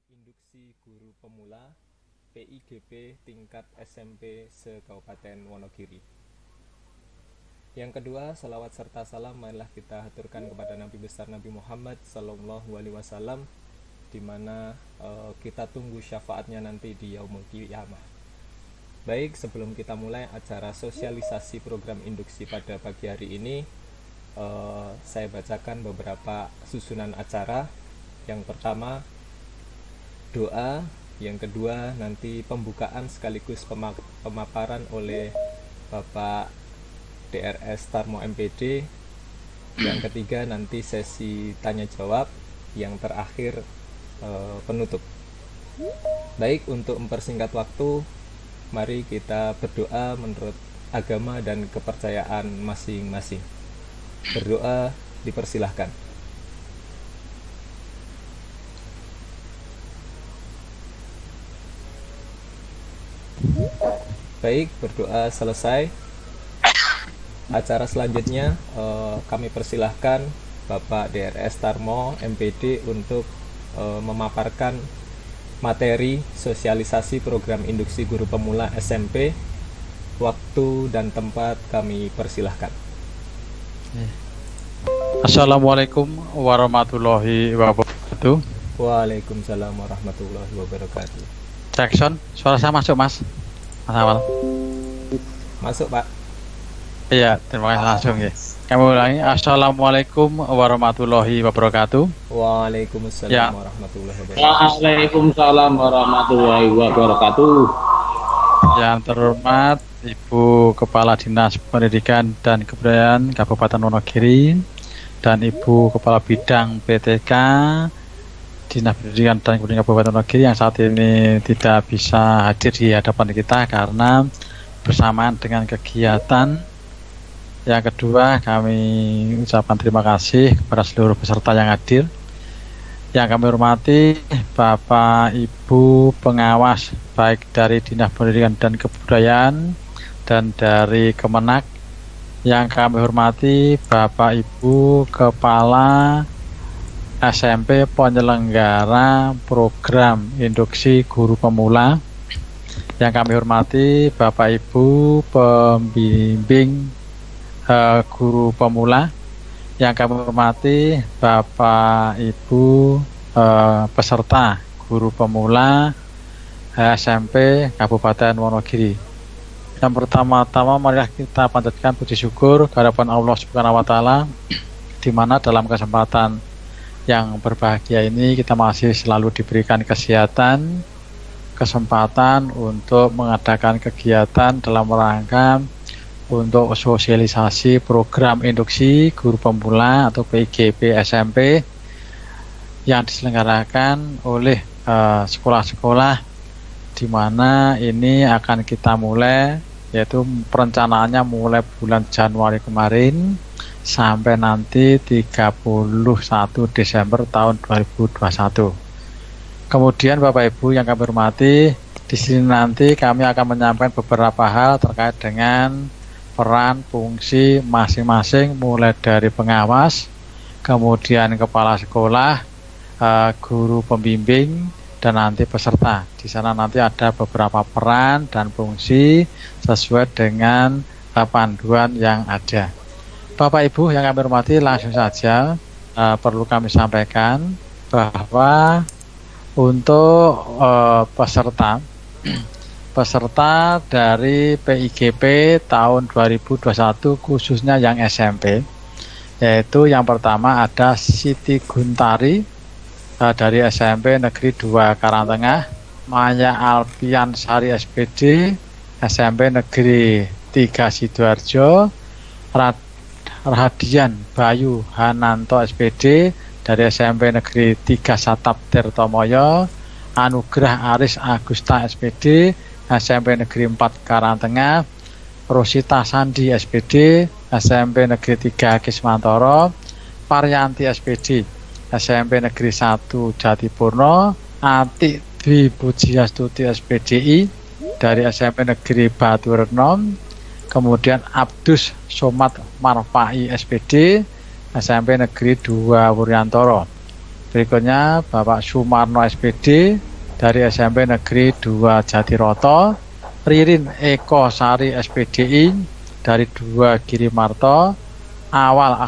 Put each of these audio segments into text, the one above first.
Induksi Guru Pemula PIGP tingkat SMP se-Kabupaten Wonogiri. Yang kedua, salawat serta salam marilah kita haturkan kepada Nabi besar Nabi Muhammad Sallallahu Alaihi Wasallam, di mana kita tunggu syafaatnya nanti di Yaumul Qiyamah. Baik, sebelum kita mulai acara sosialisasi program induksi pada pagi hari ini, saya bacakan beberapa susunan acara. Yang pertama, doa. Yang kedua, nanti pembukaan sekaligus pemaparan oleh Bapak DRS Tarmo MPD. Yang ketiga, nanti sesi tanya jawab. Yang terakhir, penutup. Baik, untuk mempersingkat waktu, mari kita berdoa menurut agama dan kepercayaan masing-masing. Berdoa dipersilahkan. Baik, berdoa selesai. Acara selanjutnya kami persilahkan Bapak DRS Tarmo MPD untuk memaparkan materi sosialisasi program induksi guru pemula SMP. Waktu dan tempat kami persilahkan. Assalamualaikum warahmatullahi wabarakatuh. Waalaikumsalam warahmatullahi wabarakatuh. Jackson, suara saya masuk, Mas? Mas Awal. Masuk, Pak. Iya, terima kasih langsung ya. Kami ulangi. Assalamualaikum warahmatullahi wabarakatuh. Waalaikumsalam Ya. warahmatullahi wabarakatuh. Waalaikumsalam warahmatullahi wabarakatuh. Yang terhormat Ibu Kepala Dinas Pendidikan dan Kebudayaan Kabupaten Wonogiri dan Ibu Kepala Bidang PTK Dinas Pendidikan dan Kebudayaan Kabupaten Wonogiri yang saat ini tidak bisa hadir di hadapan kita karena bersamaan dengan kegiatan. Yang kedua, kami ucapkan terima kasih kepada seluruh peserta yang hadir. Yang kami hormati Bapak Ibu pengawas baik dari Dinas Pendidikan dan Kebudayaan dan dari Kemenak. Yang kami hormati Bapak Ibu Kepala SMP penyelenggara program induksi guru pemula. Yang kami hormati Bapak Ibu pembimbing guru pemula. Yang kami hormati Bapak Ibu peserta guru pemula SMP Kabupaten Wonogiri. Yang pertama-tama marilah kita panjatkan puji syukur kehadapan Allah Subhanahu wa taala, di mana dalam kesempatan yang berbahagia ini kita masih selalu diberikan kesempatan untuk mengadakan kegiatan dalam rangka untuk sosialisasi program induksi guru pemula atau PIGP SMP yang diselenggarakan oleh sekolah-sekolah, di mana ini akan kita mulai, yaitu perencanaannya mulai bulan Januari kemarin sampai nanti 31 Desember tahun 2021. Kemudian Bapak Ibu yang kami hormati, di sini nanti kami akan menyampaikan beberapa hal terkait dengan peran fungsi masing-masing, mulai dari pengawas, kemudian kepala sekolah, guru pembimbing, dan nanti peserta. Di sana nanti ada beberapa peran dan fungsi sesuai dengan panduan yang ada. Bapak Ibu yang kami hormati, langsung saja perlu kami sampaikan bahwa untuk peserta dari PIGP tahun 2021 khususnya yang SMP, yaitu yang pertama ada Siti Guntari dari SMP Negeri 2 Karangtengah, Maya Alfian Sari SPD SMP Negeri 3 Sidoarjo, Rahadian Bayu Hananto SPD dari SMP Negeri 3 Satap Tirtomoyo, Anugrah Aris Agusta SPD SMP Negeri 4 Karangtengah, Rosita Sandi SPD SMP Negeri 3 Kismantoro, Paryanti SPD SMP Negeri 1 Jatipurno, Ati Dwi Pujiastuti SPDI dari SMP Negeri Batu Renom, kemudian Abdus Somad Marfai SPD SMP Negeri 2 Wuryantoro. Berikutnya Bapak Sumarno SPD dari SMP Negeri 2 Jatiroto, Ririn Eko Sari SPDI dari 2 Girimarto, Awal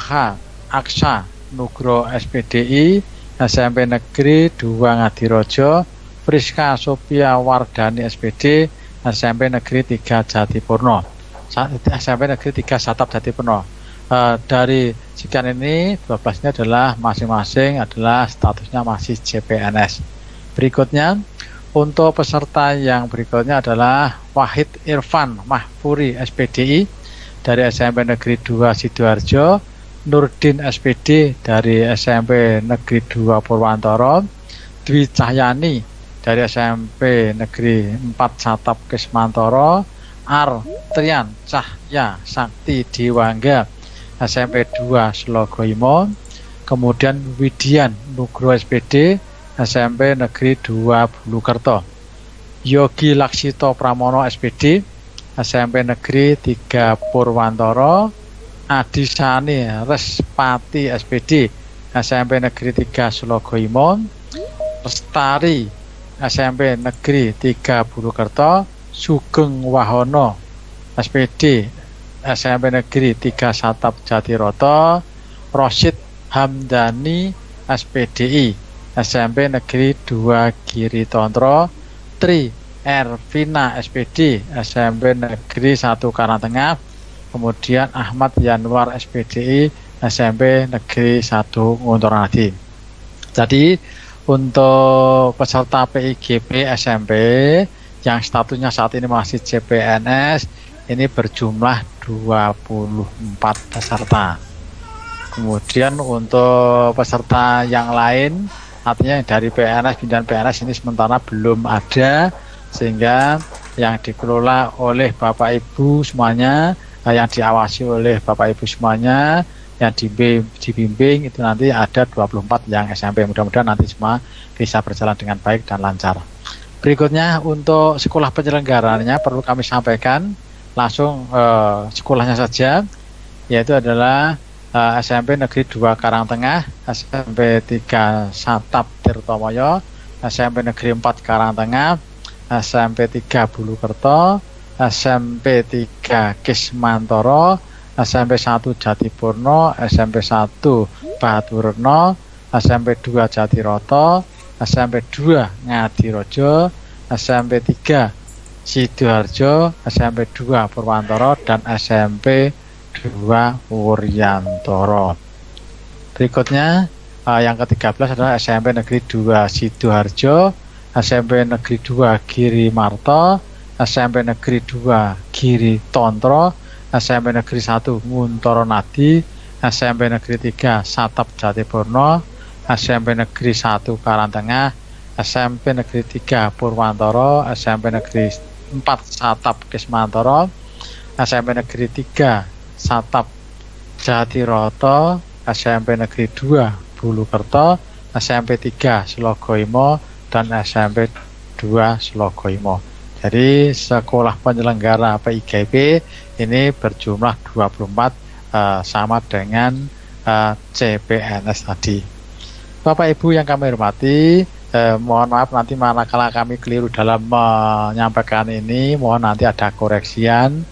Aksa Nugro SPDI SMP Negeri 2 Ngadirojo, Friska Sophia Wardani SPD SMP Negeri 3 Jatipurno, SMP Negeri 3 Satap Jatipurno. Dari sekian ini 12 ini adalah masing-masing adalah statusnya masih CPNS. Berikutnya untuk peserta yang berikutnya adalah Wahid Irfan Mahfuri SPDI dari SMP Negeri 2 Sidoarjo, Nurdin SPD dari SMP Negeri 2 Purwantoro, Dwi Cahyani dari SMP Negeri 4 Satap Kismantoro, Artrian Cahya Sakti Diwangga SMP 2 Slogoimo, kemudian Widian Nugro SPD SMP Negeri 2 Bulukerto, Yogi Laksito Pramono SPD SMP Negeri 3 Purwantoro, Adisani Respati SPD SMP Negeri 3 Slogoimo, Lestari SMP Negeri 3 Bulukerto, Sugeng Wahono SPD SMP Negeri 3 Satap Jatiroto, Rosid Hamdani SPDI SMP Negeri 2 Giri Tontro, Tri Ervina SPD SMP Negeri 1 Karangtengah, kemudian Ahmad Yanwar SPDI SMP Negeri 1 Nguntornadi. Jadi untuk peserta PIGP SMP yang statusnya saat ini masih CPNS ini berjumlah 24 peserta. Kemudian untuk peserta yang lain artinya dari PNS dan PNS ini sementara belum ada, sehingga yang dikelola oleh Bapak Ibu semuanya, yang diawasi oleh Bapak Ibu semuanya, yang dibimbing itu nanti ada 24 yang SMP. Mudah-mudahan nanti semua bisa berjalan dengan baik dan lancar. Berikutnya untuk sekolah penyelenggaranya perlu kami sampaikan langsung sekolahnya saja, yaitu adalah SMP Negeri 2 Karangtengah, SMP 3 Satap Tirtomoyo, SMP Negeri 4 Karangtengah, SMP 3 Bulukerto, SMP 3 Kismantoro, SMP 1 Jatipurno, SMP 1 Baturno, SMP 2 Jatiroto, SMP 2 Ngadirojo, SMP 3 Sidoarjo, SMP 2 Purwantoro, dan SMP 2 Wuryantoro. Berikutnya yang ke-13 adalah SMP Negeri 2 Sidoarjo, SMP Negeri 2 Giri Marto, SMP Negeri 2 Giri Tontro, SMP Negeri 1 Nguntornadi, SMP Negeri 3 Satap Jatipurno, SMP Negeri 1 Karangtengah, SMP Negeri 3 Purwantoro, SMP Negeri 4 Satap Kismantoro, SMP Negeri 3 Satap Jatiroto, SMP Negeri 2 Bulukerto, SMP 3 Slogoimo, dan SMP 2 Slogoimo. Jadi sekolah penyelenggara PIGP ini berjumlah 24 sama dengan CPNS tadi. Bapak Ibu yang kami hormati, mohon maaf nanti manakala kami keliru dalam menyampaikan ini, mohon nanti ada koreksian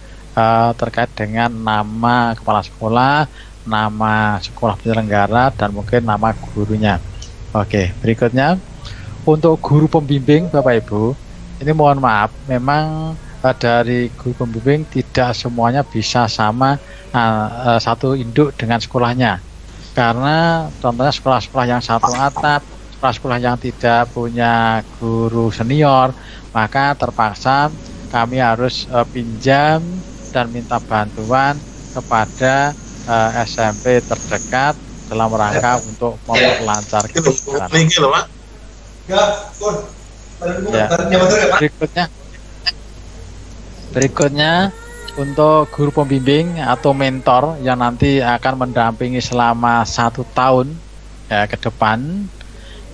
terkait dengan nama kepala sekolah, nama sekolah penyelenggara, dan mungkin nama gurunya. Oke, berikutnya untuk guru pembimbing Bapak Ibu, ini mohon maaf memang dari guru pembimbing tidak semuanya bisa sama satu induk dengan sekolahnya, karena contohnya sekolah-sekolah yang satu atap, sekolah-sekolah yang tidak punya guru senior, maka terpaksa kami harus pinjam dan minta bantuan kepada SMP terdekat dalam rangka untuk memperlancar kegiatan. Ya. Berikutnya untuk guru pembimbing atau mentor yang nanti akan mendampingi selama 1 tahun ya, ke depan,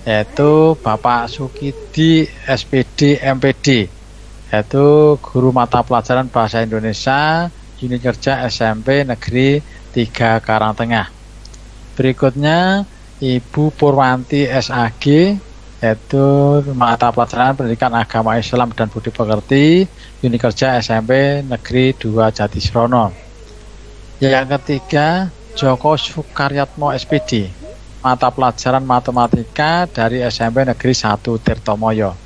yaitu Bapak Sukidi SPD MPD, yaitu guru mata pelajaran Bahasa Indonesia unit kerja SMP Negeri 3 Karangtengah. Berikutnya Ibu Purwanti SAG, yaitu mata pelajaran pendidikan agama Islam dan budi pekerti, unit kerja SMP Negeri 2 Jatisrono. Yang ketiga, Joko Sukaryatmo SPD, mata pelajaran matematika dari SMP Negeri 1 Tirtomoyo.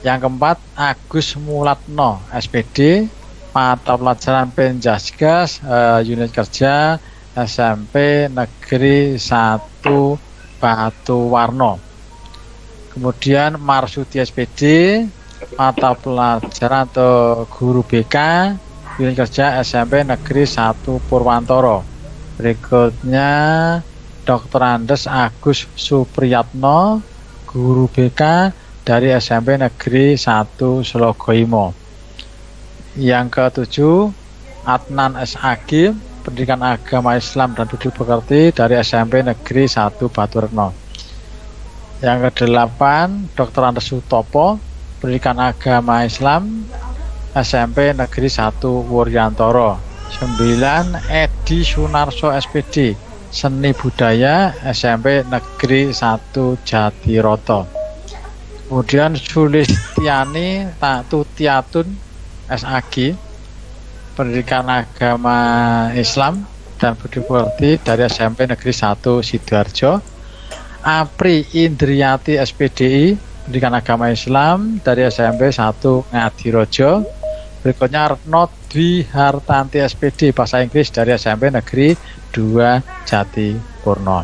Yang keempat, Agus Mulatno SPD, mata pelajaran Penjaskes, unit kerja SMP Negeri 1 Batuwarno. Kemudian Marsudi SPD, mata pelajaran atau guru BK, unit kerja SMP Negeri 1 Purwantoro. Berikutnya Dr. Andes Agus Supriyatno, guru BK dari SMP Negeri 1 Slogoimo. Yang ketujuh, Adnan SAG, pendidikan agama Islam dan budi pekerti dari SMP Negeri 1 Baturetno. Yang kedelapan, Dr. Andes Sutopo, pendidikan agama Islam SMP Negeri 1 Wuryantoro. 9, Edi Sunarso SPD, seni budaya SMP Negeri 1 Jatiroto. Kemudian Sulistiani Tutiatun SAG, pendidikan agama Islam dan budi pekerti dari SMP Negeri 1 Sidoarjo. Apri Indriati SPDI, pendidikan agama Islam dari SMP 1 Ngadirojo. Berikutnya Retno Dwi Hartanti SPD, bahasa Inggris dari SMP Negeri 2 Jatipurno.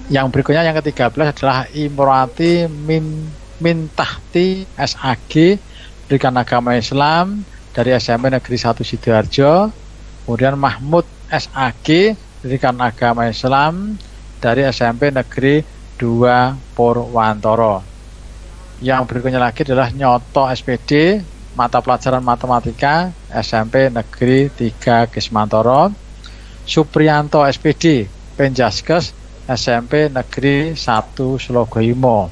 Yang berikutnya yang ke-13 adalah Imroati Mintahti SAG, pendidikan agama Islam dari SMP Negeri 1 Sidoarjo. Kemudian Mahmud SAG, pendidikan agama Islam dari SMP Negeri 2 Purwantoro. Yang berikutnya lagi adalah Nyoto SPD, mata pelajaran matematika SMP Negeri 3 Kismantoro. Supriyanto SPD, Penjaskes SMP Negeri 1 Slogoimo.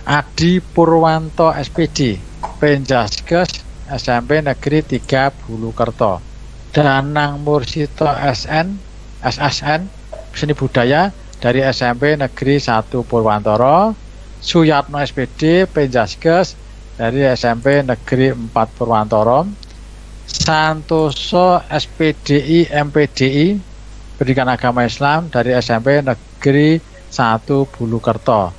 Adi Purwanto SPD, Penjaskes SMP Negeri 3 Bulukerto. Danang Mursito SSN, seni budaya dari SMP Negeri 1 Purwantoro. Suyatno SPD, Penjaskes dari SMP Negeri 4 Purwantoro. Santoso SPDI MPDI, pendidikan agama Islam dari SMP Negeri 1 Bulukerto.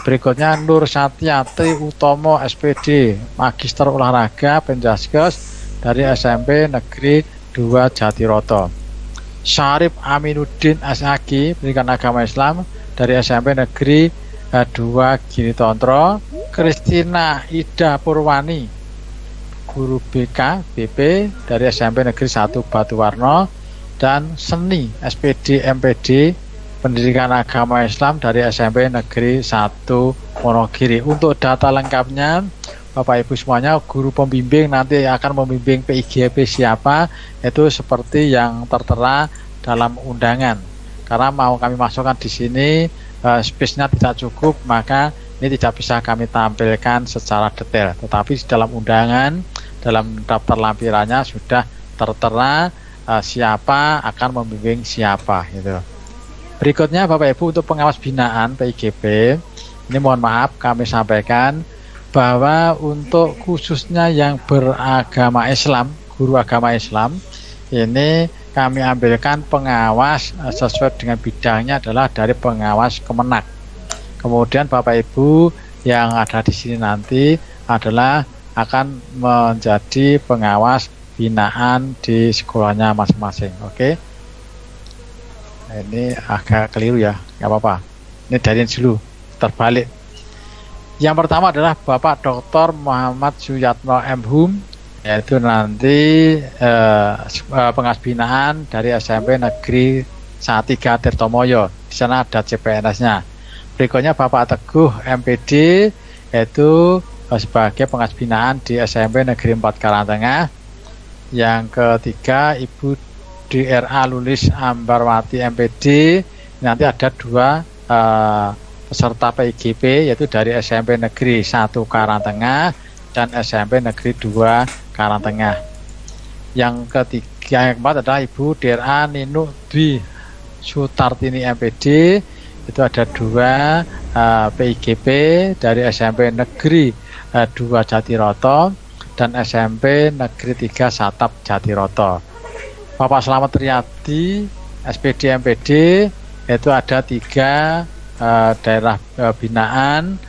Berikutnya Nur Satyatri Utomo SPD, Magister Olahraga Penjaskes dari SMP Negeri 2 Jatiroto. Syarif Aminuddin SAG, pendidikan agama Islam dari SMP Negeri 2 Giritontro. Kristina Ida Purwani, guru BK BP dari SMP Negeri 1 Batuwarno. Dan Seni SPD MPD, pendidikan agama Islam dari SMP Negeri 1 Wonogiri. Untuk data lengkapnya Bapak Ibu semuanya, guru pembimbing nanti akan membimbing PIGP siapa, itu seperti yang tertera dalam undangan. Karena mau kami masukkan di sini space-nya tidak cukup, maka ini tidak bisa kami tampilkan secara detail. Tetapi di dalam undangan, dalam daftar lampirannya sudah tertera siapa akan membimbing siapa gitu. Berikutnya Bapak Ibu, untuk pengawas binaan PIGP, ini mohon maaf kami sampaikan bahwa untuk khususnya yang beragama Islam, guru agama Islam, ini kami ambilkan pengawas sesuai dengan bidangnya adalah dari pengawas Kemenak. Kemudian Bapak Ibu yang ada di sini nanti adalah akan menjadi pengawas binaan di sekolahnya masing-masing. Oke. Nah, ini agak keliru ya, nggak apa-apa. Ini dari dulu, terbalik. Yang pertama adalah Bapak Dr. Muhammad Suyatno MHum, yaitu nanti pengawas binaan dari SMP Negeri 1 Tirtomoyo. Di sana ada CPNS-nya. Berikutnya Bapak Teguh MPD, yaitu sebagai pengawas binaan di SMP Negeri 4 Karangtengah. Yang ketiga Ibu DRA Lulis Ambarwati MPD, nanti ada dua peserta PIGP, yaitu dari SMP Negeri 1 Karangtengah dan SMP Negeri 2 Karangtengah. Yang ketiga, yang keempat adalah Ibu DRA Ninu Dwi Sutartini MPD, itu ada 2 PIGP dari SMP Negeri 2 Jatiroto dan SMP Negeri 3 Satap Jatiroto. Bapak Slamet Riyadi SPD MPD, itu ada 3 daerah binaan,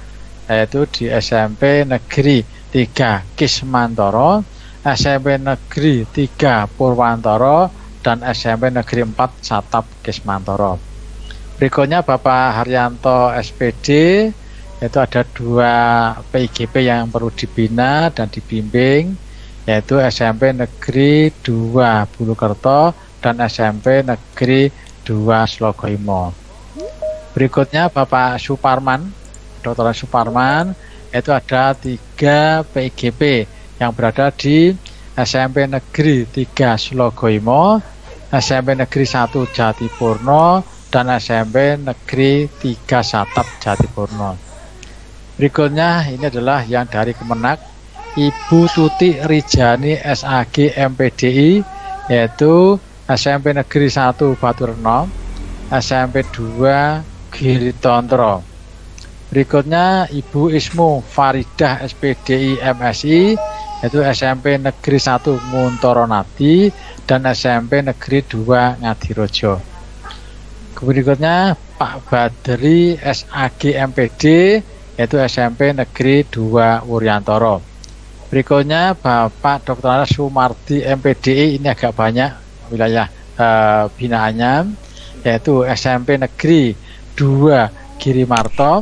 yaitu di SMP Negeri 3 Kismantoro, SMP Negeri 3 Purwantoro, dan SMP Negeri 4 Satap Kismantoro. Berikutnya Bapak Haryanto SPD, itu ada 2 PIGP yang perlu dibina dan dibimbing, yaitu SMP Negeri 2 Bulukerto dan SMP Negeri 2 Slogoimo. Berikutnya Bapak Suparman, Dr. Suparman, itu ada 3 PIGP yang berada di SMP Negeri 3 Slogoimo, SMP Negeri 1 Jatipurno, dan SMP Negeri 3 Satap Jatipurno. Berikutnya ini adalah yang dari Kemenak, Ibu Tuti Rijani SAG MPDI, yaitu SMP Negeri 1 Baturno, SMP 2 Giritontro. Berikutnya Ibu Ismu Faridah SPDI MSI, yaitu SMP Negeri 1 Muntoronadi dan SMP Negeri 2 Ngadirojo. Berikutnya Pak Badri SAG MPD, yaitu SMP Negeri 2 Wuryantoro. Berikutnya Bapak Dr. Sumardi MPDI, ini agak banyak wilayah binaannya, yaitu SMP Negeri 2 Girimarto,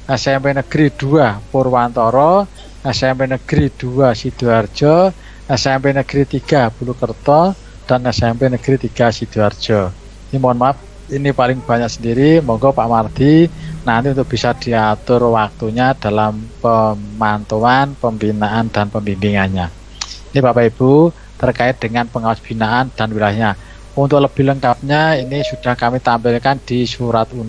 SMP Negeri 2 Purwantoro, SMP Negeri 2 Sidoarjo, SMP Negeri 3 Bulukerto, dan SMP Negeri 3 Sidoarjo. Ini mohon maaf, ini paling banyak sendiri. Monggo Pak Mardi nanti untuk bisa diatur waktunya dalam pemantauan, pembinaan, dan pembimbingannya. Ini Bapak Ibu terkait dengan pengawas binaan dan wilayahnya. Untuk lebih lengkapnya ini sudah kami tampilkan di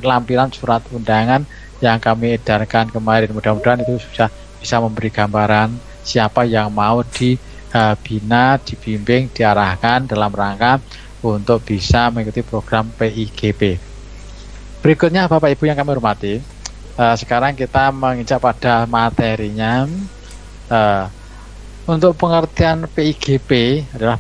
lampiran surat undangan yang kami edarkan kemarin. Mudah-mudahan itu sudah bisa memberi gambaran siapa yang mau dibina, dibimbing, diarahkan dalam rangka untuk bisa mengikuti program PIGP. Berikutnya Bapak Ibu yang kami hormati, sekarang kita menginjak pada materinya. Untuk pengertian PIGP adalah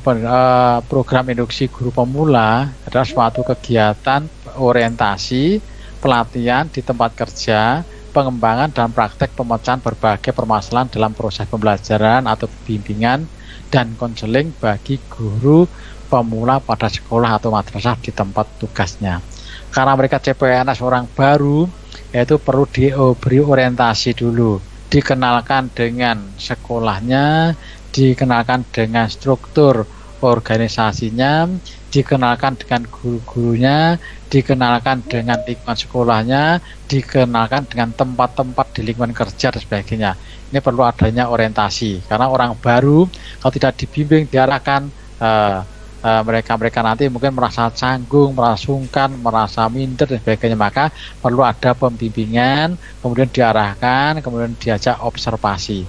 program induksi guru pemula, adalah suatu kegiatan orientasi pelatihan di tempat kerja, pengembangan dan praktek pemecahan berbagai permasalahan dalam proses pembelajaran atau bimbingan dan konseling bagi guru pemula pada sekolah atau madrasah di tempat tugasnya. Karena mereka CPNS orang baru, yaitu perlu diberi orientasi dulu, dikenalkan dengan sekolahnya, dikenalkan dengan struktur organisasinya, dikenalkan dengan guru-gurunya, dikenalkan dengan lingkungan sekolahnya, dikenalkan dengan tempat-tempat di lingkungan kerja dan sebagainya. Ini perlu adanya orientasi, karena orang baru kalau tidak dibimbing, diarahkan, mereka nanti mungkin merasa canggung, merasa sungkan, merasa minder dan sebagainya. Maka perlu ada pembimbingan, kemudian diarahkan, kemudian diajak observasi.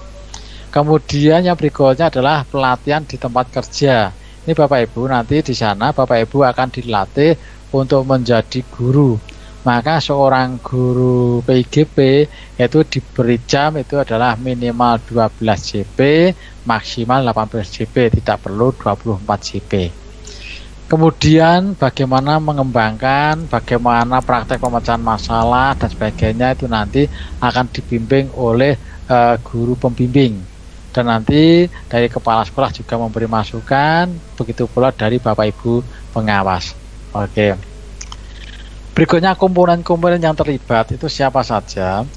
Kemudian yang berikutnya adalah pelatihan di tempat kerja. Ini Bapak Ibu nanti di sana Bapak Ibu akan dilatih untuk menjadi guru. Maka seorang guru PIGP itu diberi jam itu adalah minimal 12 JP, maksimal 18 JP, tidak perlu 24 JP. Kemudian bagaimana mengembangkan, bagaimana praktek pemecahan masalah dan sebagainya itu nanti akan dibimbing oleh guru pembimbing. Dan nanti dari kepala sekolah juga memberi masukan, begitu pula dari Bapak Ibu pengawas. Oke. Berikutnya komponen-komponen yang terlibat itu siapa saja?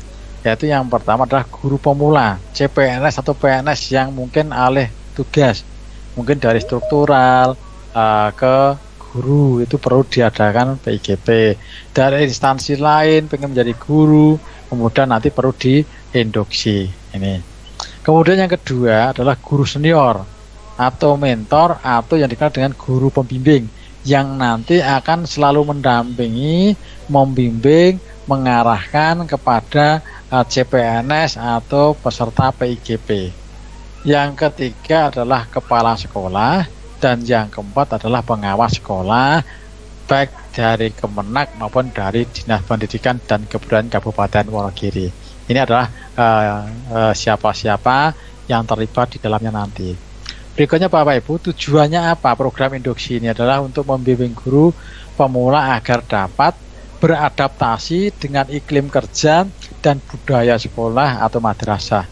Yaitu yang pertama adalah guru pemula, CPNS atau PNS yang mungkin alih tugas, mungkin dari struktural ke guru, itu perlu diadakan PIGP. Dari instansi lain pengen menjadi guru, kemudian nanti perlu diinduksi ini. Kemudian yang kedua adalah guru senior atau mentor atau yang dikenal dengan guru pembimbing yang nanti akan selalu mendampingi, membimbing, mengarahkan kepada CPNS atau peserta PIGP. Yang ketiga adalah kepala sekolah. Dan yang keempat adalah pengawas sekolah, baik dari Kemenak maupun dari Dinas Pendidikan dan Kebudayaan Kabupaten Wonogiri. Ini adalah siapa-siapa yang terlibat di dalamnya nanti. Berikutnya Bapak Ibu, tujuannya apa? Program induksi ini adalah untuk membimbing guru pemula agar dapat beradaptasi dengan iklim kerja dan budaya sekolah atau madrasah.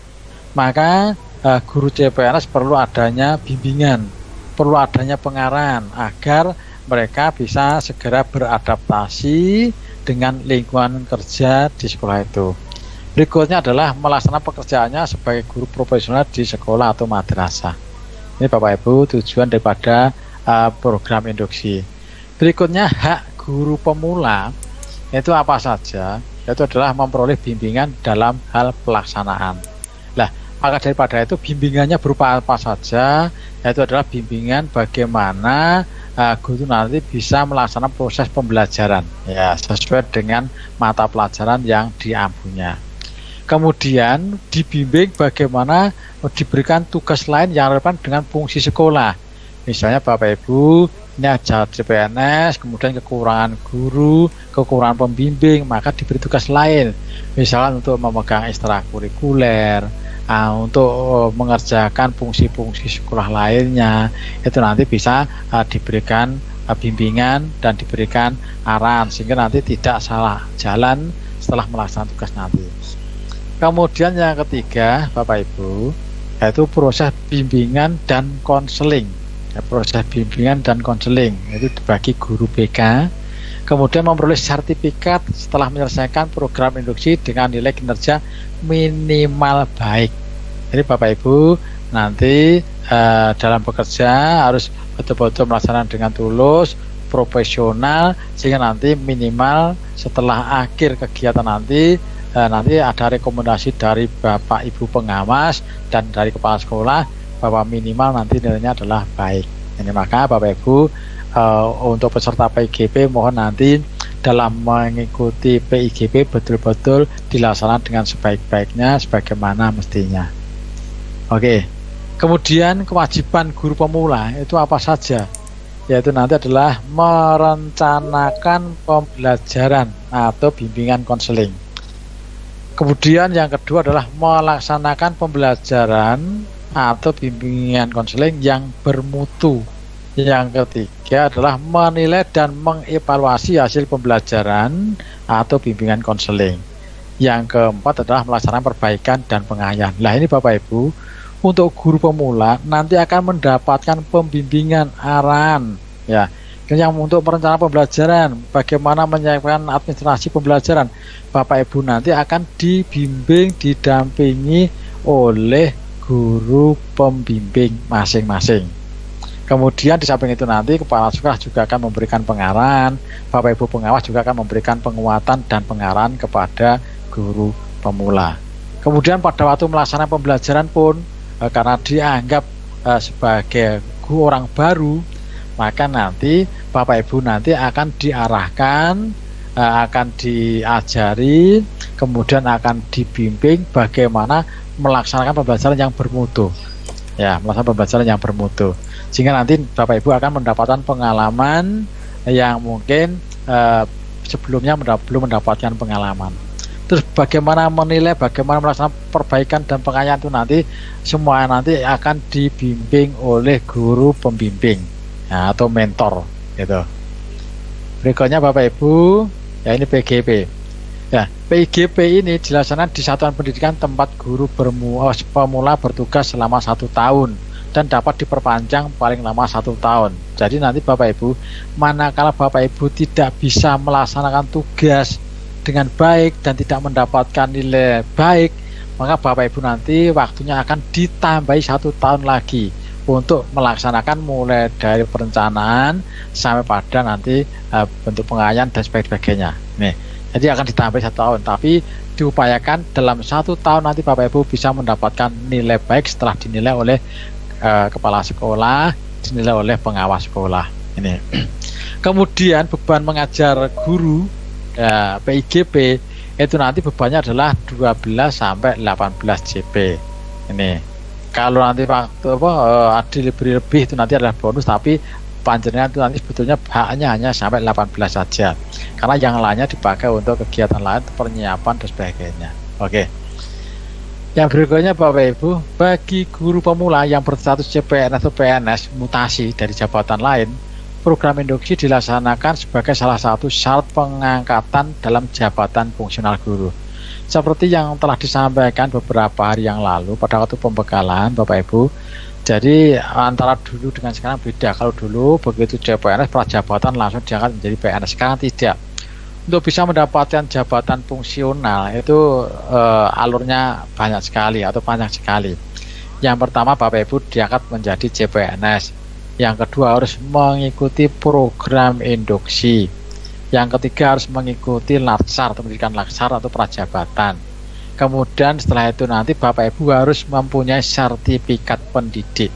Maka guru CPNS perlu adanya bimbingan, perlu adanya pengarahan agar mereka bisa segera beradaptasi dengan lingkungan kerja di sekolah itu. Berikutnya adalah melaksanakan pekerjaannya sebagai guru profesional di sekolah atau madrasah. Ini Bapak Ibu tujuan daripada program induksi. Berikutnya hak guru pemula itu apa saja? Itu adalah memperoleh bimbingan dalam hal pelaksanaan. Nah, maka daripada itu bimbingannya berupa apa saja? Yaitu adalah bimbingan bagaimana guru nanti bisa melaksanakan proses pembelajaran ya sesuai dengan mata pelajaran yang diampunya. Kemudian dibimbing bagaimana diberikan tugas lain yang relevan dengan fungsi sekolah. Misalnya Bapak Ibu ini ada CPNS, kemudian kekurangan guru, kekurangan pembimbing, maka diberi tugas lain. Misalnya untuk memegang ekstrakurikuler, untuk mengerjakan fungsi-fungsi sekolah lainnya, itu nanti bisa diberikan bimbingan dan diberikan arahan sehingga nanti tidak salah jalan setelah melaksanakan tugas nanti. Kemudian yang ketiga Bapak Ibu yaitu proses bimbingan dan konseling. Proses bimbingan dan konseling itu bagi guru BK, kemudian memperoleh sertifikat setelah menyelesaikan program induksi dengan nilai kinerja minimal baik. Jadi Bapak Ibu nanti dalam bekerja harus betul-betul melaksanakan dengan tulus, profesional, sehingga nanti minimal setelah akhir kegiatan nanti ada rekomendasi dari Bapak Ibu pengawas dan dari kepala sekolah bahwa minimal nanti nilainya adalah baik. Ini maka Bapak Ibu untuk peserta PIGP mohon nanti dalam mengikuti PIGP betul-betul dilaksanakan dengan sebaik-baiknya sebagaimana mestinya. Oke. Kemudian kewajiban guru pemula itu apa saja? Yaitu nanti adalah merencanakan pembelajaran atau bimbingan konseling. Kemudian yang kedua adalah melaksanakan pembelajaran atau bimbingan konseling yang bermutu. Yang ketiga adalah menilai dan mengevaluasi hasil pembelajaran atau bimbingan konseling. Yang keempat adalah melaksanakan perbaikan dan pengayaan. Nah ini Bapak Ibu, untuk guru pemula nanti akan mendapatkan pembimbingan arahan ya. Yang untuk perencanaan pembelajaran, bagaimana menyiapkan administrasi pembelajaran, Bapak Ibu nanti akan dibimbing, didampingi oleh guru pembimbing masing-masing. Kemudian di samping itu nanti kepala sekolah juga akan memberikan pengarahan, Bapak Ibu pengawas juga akan memberikan penguatan dan pengarahan kepada guru pemula. Kemudian pada waktu melaksanakan pembelajaran pun karena dianggap sebagai guru orang baru, maka nanti Bapak Ibu nanti akan diarahkan, akan diajari, kemudian akan dibimbing bagaimana melaksanakan pembelajaran yang bermutu. Ya, melaksanakan pembelajaran yang bermutu. Sehingga nanti Bapak Ibu akan mendapatkan pengalaman yang mungkin sebelumnya belum mendapatkan pengalaman. Terus bagaimana menilai, bagaimana melaksanakan perbaikan dan pengayaan itu nanti semua nanti akan dibimbing oleh guru pembimbing. Ya, atau mentor gitu. Berikutnya Bapak Ibu, ya ini PGP. Ya, PIGP ini dilaksanakan di satuan pendidikan tempat guru pemula bertugas selama 1 tahun dan dapat diperpanjang paling lama 1 tahun. Jadi nanti Bapak Ibu, manakala Bapak Ibu tidak bisa melaksanakan tugas dengan baik dan tidak mendapatkan nilai baik, maka Bapak Ibu nanti waktunya akan ditambahi 1 tahun lagi untuk melaksanakan mulai dari perencanaan sampai pada nanti bentuk pengayaan dan sebagainya. Nih, jadi akan ditambah 1 tahun, tapi diupayakan dalam 1 tahun nanti Bapak Ibu bisa mendapatkan nilai baik setelah dinilai oleh kepala sekolah, dinilai oleh pengawas sekolah. Ini. Kemudian beban mengajar guru PIGP itu nanti bebannya adalah 12 sampai 18 JP. Ini. Kalau nanti waktu ada lebih itu nanti adalah bonus, tapi panjenengan itu nanti sebetulnya haknya hanya sampai 18 saja. Karena yang lainnya dipakai untuk kegiatan lain, penyiapan dan sebagainya. Oke. Yang berikutnya Bapak Ibu, bagi guru pemula yang berstatus CPNS atau PNS mutasi dari jabatan lain, program induksi dilaksanakan sebagai salah satu syarat pengangkatan dalam jabatan fungsional guru. Seperti yang telah disampaikan beberapa hari yang lalu pada waktu pembekalan Bapak Ibu. Jadi antara dulu dengan sekarang beda. Kalau dulu begitu CPNS prajabatan langsung diangkat menjadi PNS, sekarang tidak. Untuk bisa mendapatkan jabatan fungsional itu alurnya banyak sekali atau panjang sekali. Yang pertama Bapak Ibu diangkat menjadi CPNS. Yang kedua harus mengikuti program induksi. Yang ketiga harus mengikuti latsar atau pendidikan latsar atau prajabatan. Kemudian setelah itu nanti Bapak Ibu harus mempunyai sertifikat pendidik.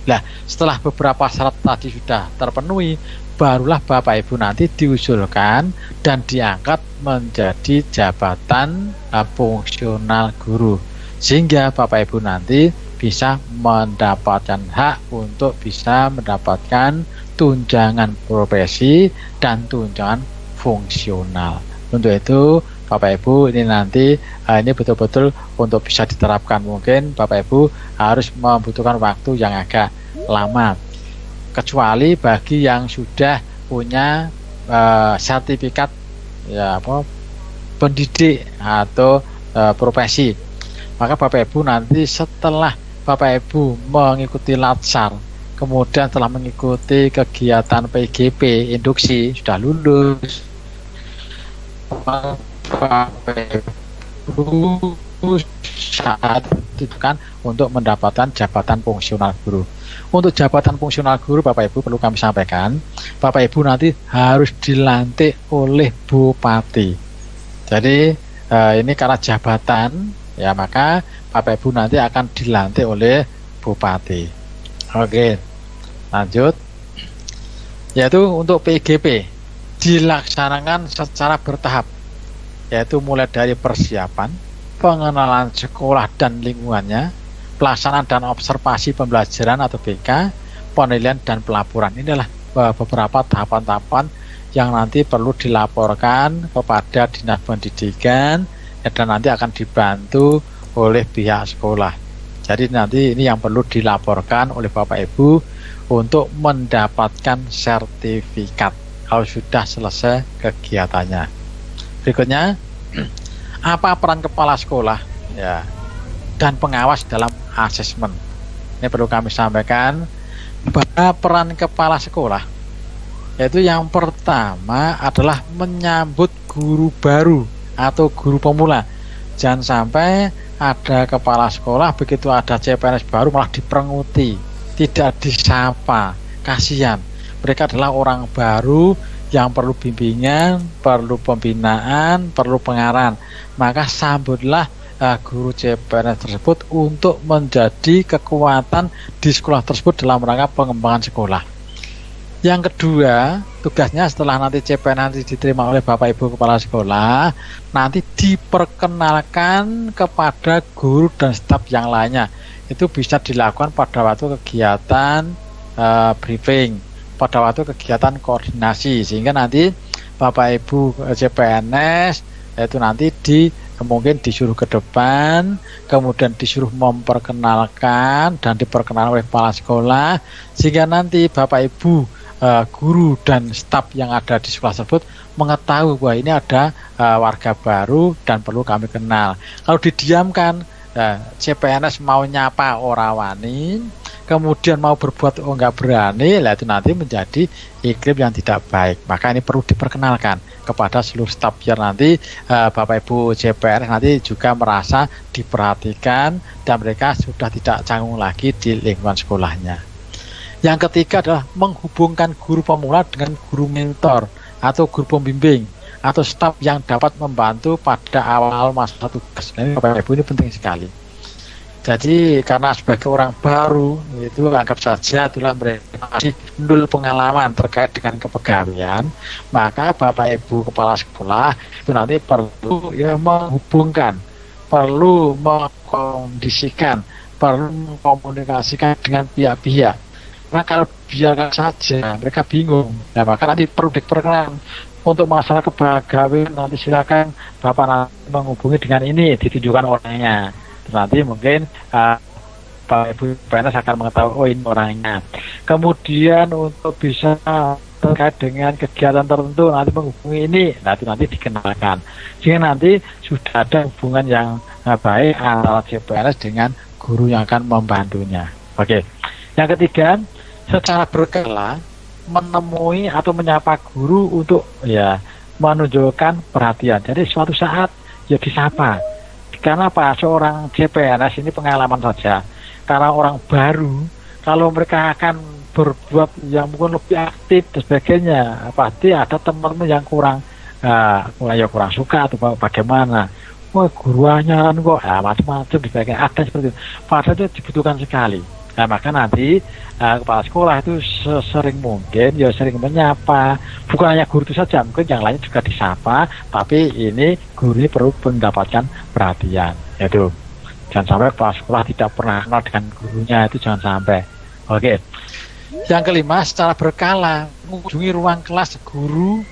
Nah, setelah beberapa syarat tadi sudah terpenuhi, barulah Bapak Ibu nanti diusulkan dan diangkat menjadi jabatan fungsional guru. Sehingga Bapak Ibu nanti bisa mendapatkan hak untuk bisa mendapatkan tunjangan profesi dan tunjangan fungsional. Untuk itu Bapak Ibu ini nanti ini betul-betul untuk bisa diterapkan, mungkin Bapak Ibu harus membutuhkan waktu yang agak lama, kecuali bagi yang sudah punya sertifikat pendidik atau profesi. Maka Bapak Ibu nanti setelah Bapak Ibu mengikuti latsar, kemudian setelah mengikuti kegiatan PGP induksi sudah lulus, Bapak Ibu saat itu kan untuk mendapatkan jabatan fungsional guru. Untuk jabatan fungsional guru Bapak Ibu perlu kami sampaikan, Bapak Ibu nanti harus dilantik oleh bupati. Jadi ini karena jabatan ya, maka Bapak Ibu nanti akan dilantik oleh bupati. Oke, lanjut. Yaitu untuk PGP dilaksanakan secara bertahap, yaitu mulai dari persiapan, pengenalan sekolah dan lingkungannya, pelaksanaan dan observasi pembelajaran atau BK, penilaian dan pelaporan. Inilah beberapa tahapan-tahapan yang nanti perlu dilaporkan kepada Dinas Pendidikan dan nanti akan dibantu oleh pihak sekolah. Jadi nanti ini yang perlu dilaporkan oleh Bapak Ibu untuk mendapatkan sertifikat kalau sudah selesai kegiatannya. Berikutnya, apa peran kepala sekolah ya dan pengawas dalam asesmen? Ini perlu kami sampaikan bahwa peran kepala sekolah yaitu yang pertama adalah menyambut guru baru atau guru pemula. Jangan sampai ada kepala sekolah begitu ada CPNS baru malah diperenguti, tidak disapa, kasihan. Mereka adalah orang baru yang perlu bimbingan, perlu pembinaan, perlu pengarahan. Maka sambutlah guru CPNS tersebut untuk menjadi kekuatan di sekolah tersebut dalam rangka pengembangan sekolah. Yang kedua, tugasnya setelah nanti CPNS nanti diterima oleh Bapak Ibu Kepala Sekolah, nanti diperkenalkan kepada guru dan staf yang lainnya. Itu bisa dilakukan pada waktu kegiatan briefing, pada waktu kegiatan koordinasi, sehingga nanti Bapak Ibu CPNS itu nanti mungkin disuruh ke depan, kemudian disuruh memperkenalkan dan diperkenalkan oleh kepala sekolah, sehingga nanti Bapak Ibu guru dan staf yang ada di sekolah tersebut mengetahui bahwa ini ada warga baru dan perlu kami kenal. Kalau didiamkan, CPNS mau nyapa ora wani, kemudian mau berbuat nggak berani, lah itu nanti menjadi iklim yang tidak baik. Maka ini perlu diperkenalkan kepada seluruh staf biar nanti Bapak Ibu CPNS nanti juga merasa diperhatikan dan mereka sudah tidak canggung lagi di lingkungan sekolahnya. Yang ketiga adalah menghubungkan guru pemula dengan guru mentor atau guru pembimbing atau staf yang dapat membantu pada awal masa tugas. Ini Bapak Ibu ini penting sekali. Jadi karena sebagai orang baru itu anggap saja itulah mereka masih nul pengalaman terkait dengan kepegawaian, maka Bapak Ibu Kepala Sekolah itu nanti perlu ya menghubungkan, perlu mengkondisikan, perlu mengkomunikasikan dengan pihak-pihak Karena kalau biarkan saja, mereka bingung. Nah, maka nanti perlu diperkenalkan untuk masalah kepegawaian nanti silakan Bapak nanti menghubungi dengan ini, ditunjukkan orangnya. Terus nanti mungkin Bapak Ibu PNS akan mengetahui oh ini orangnya. Kemudian untuk bisa terkait dengan kegiatan tertentu nanti menghubungi ini, nanti dikenalkan. Sehingga nanti sudah ada hubungan yang baik antara CPNS dengan guru yang akan membantunya. Oke. Yang ketiga, secara berkala menemui atau menyapa guru untuk ya menunjukkan perhatian. Jadi suatu saat ya disapa. Karena apa? Seorang CPNS ini pengalaman saja. Karena orang baru, kalau mereka akan berbuat yang mungkin lebih aktif dan sebagainya, pasti ada teman-teman yang kurang suka atau bagaimana. Wah, guruannya kok macam-macam sebagainya, ada seperti itu. Padahal itu dibutuhkan sekali. Nah, maka nanti kepala sekolah itu sering mungkin ya sering menyapa, bukan hanya guru itu saja, mungkin yang lain juga disapa, tapi ini guru ini perlu mendapatkan perhatian. Yaitu jangan sampai kepala sekolah tidak pernah kenal dengan gurunya, itu jangan sampai. Oke. Yang kelima, secara berkala mengunjungi ruang kelas guru,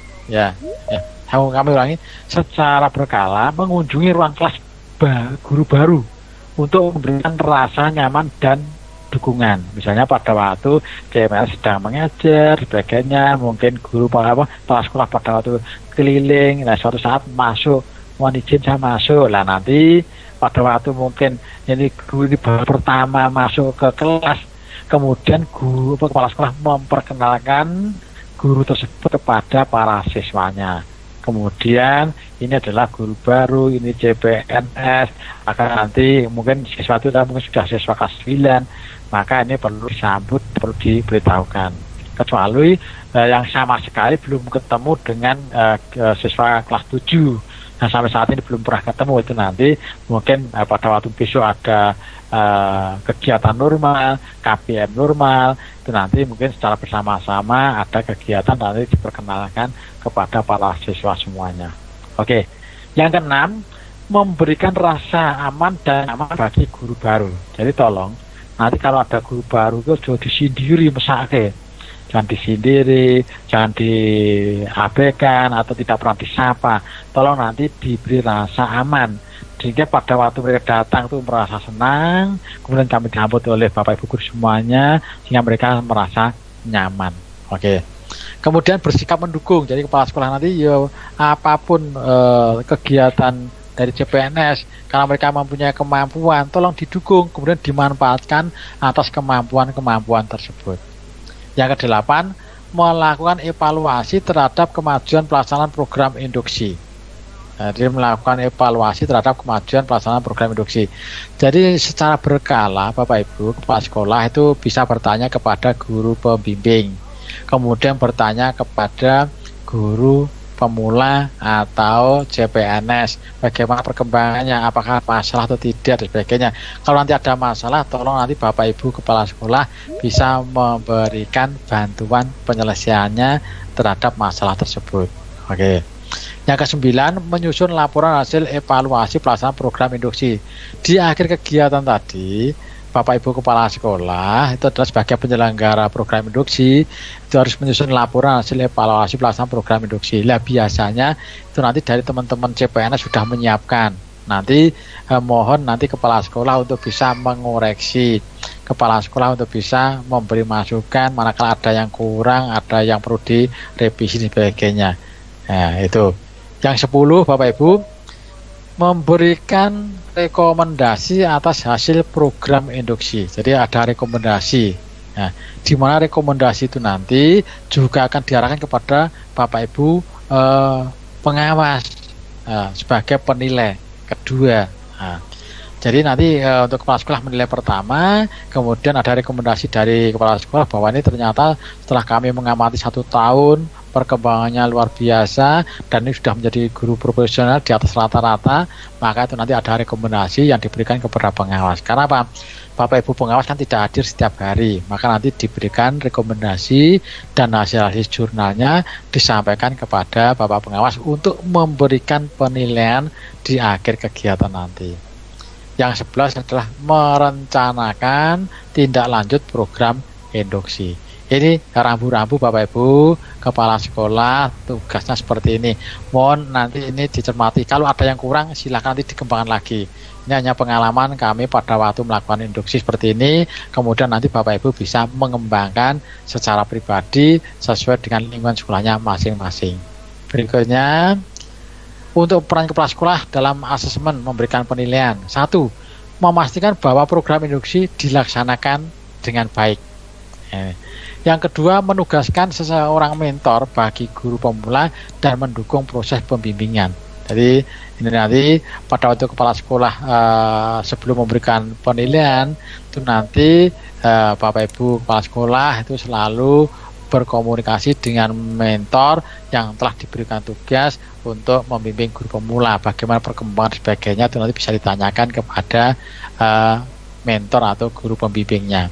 kami ulangi, secara berkala mengunjungi ruang kelas guru baru untuk memberikan rasa nyaman dan dukungan. Misalnya pada waktu CMS sedang mengajar, sebagainya, mungkin guru kepala sekolah pada waktu keliling, suatu saat masuk, mohon izin saya masuk, nanti pada waktu mungkin ini guru ini baru pertama masuk ke kelas, kemudian guru kepala sekolah memperkenalkan guru tersebut kepada para siswanya. Kemudian ini adalah guru baru, ini CPNS, maka nanti mungkin siswa itu mungkin sudah siswa kelas 9, maka ini perlu disambut, perlu diberitahukan. Kecuali yang sama sekali belum ketemu dengan siswa kelas 7. Nah, sampai saat ini belum pernah ketemu, itu nanti mungkin pada waktu besok ada kegiatan normal, KPM normal, itu nanti mungkin secara bersama-sama ada kegiatan nanti diperkenalkan kepada para siswa semuanya. Oke. Yang keenam, memberikan rasa aman dan nyaman bagi guru baru. Jadi tolong nanti kalau ada guru baru itu jangan disindiri mesake. Jangan disindiri, jangan diabaikan atau tidak pernah disapa. Tolong nanti diberi rasa aman. Sehingga pada waktu mereka datang itu merasa senang, kemudian kami disambut oleh Bapak Ibu guru semuanya, sehingga mereka merasa nyaman. Oke. Kemudian bersikap mendukung. Jadi kepala sekolah nanti ya apapun kegiatan dari CPNS, kalau mereka mempunyai kemampuan, tolong didukung, kemudian dimanfaatkan atas kemampuan tersebut. Yang kedelapan, melakukan evaluasi terhadap kemajuan pelaksanaan program induksi. Jadi melakukan evaluasi terhadap kemajuan pelaksanaan program induksi. Jadi secara berkala Bapak Ibu kepala sekolah itu bisa bertanya kepada guru pembimbing, kemudian bertanya kepada guru pemula atau CPNS bagaimana perkembangannya, apakah masalah atau tidak dan sebagainya. Kalau nanti ada masalah, tolong nanti Bapak Ibu kepala sekolah bisa memberikan bantuan penyelesaiannya terhadap masalah tersebut. Oke. Yang kesembilan, menyusun laporan hasil evaluasi pelaksanaan program induksi. Di akhir kegiatan tadi, Bapak Ibu kepala sekolah itu adalah sebagai penyelenggara program induksi, itu harus menyusun laporan hasil evaluasi pelaksanaan program induksi. Lah biasanya itu nanti dari teman-teman CPNS sudah menyiapkan. Nanti mohon nanti kepala sekolah untuk bisa mengoreksi, kepala sekolah untuk bisa memberi masukan manakala ada yang kurang, ada yang perlu direvisi dan sebagainya. Nah, itu. Yang 10 Bapak Ibu memberikan rekomendasi atas hasil program induksi. Jadi ada rekomendasi. Nah, di mana rekomendasi itu nanti juga akan diarahkan kepada Bapak Ibu pengawas sebagai penilai kedua. Nah, jadi nanti untuk kepala sekolah menilai pertama, kemudian ada rekomendasi dari kepala sekolah bahwa ini ternyata setelah kami mengamati 1 tahun perkembangannya luar biasa dan ini sudah menjadi guru profesional di atas rata-rata, maka itu nanti ada rekomendasi yang diberikan kepada pengawas. Karena apa? Bapak Ibu pengawas kan tidak hadir setiap hari, maka nanti diberikan rekomendasi dan hasil jurnalnya disampaikan kepada Bapak pengawas untuk memberikan penilaian di akhir kegiatan nanti. Yang 11 adalah merencanakan tindak lanjut program induksi. Ini rambu-rambu Bapak Ibu kepala sekolah, tugasnya seperti ini. Mohon nanti ini dicermati. Kalau ada yang kurang silahkan nanti dikembangkan lagi. Ini hanya pengalaman kami pada waktu melakukan induksi seperti ini. Kemudian nanti Bapak Ibu bisa mengembangkan secara pribadi sesuai dengan lingkungan sekolahnya masing-masing. Berikutnya, untuk peran kepala sekolah dalam asesmen memberikan penilaian. 1. Memastikan bahwa program induksi dilaksanakan dengan baik. Yang kedua, menugaskan seseorang mentor bagi guru pemula dan mendukung proses pembimbingan. Jadi ini nanti pada waktu kepala sekolah sebelum memberikan penilaian itu nanti Bapak Ibu kepala sekolah itu selalu berkomunikasi dengan mentor yang telah diberikan tugas untuk membimbing guru pemula. Bagaimana perkembangan sebagainya itu nanti bisa ditanyakan kepada mentor atau guru pembimbingnya.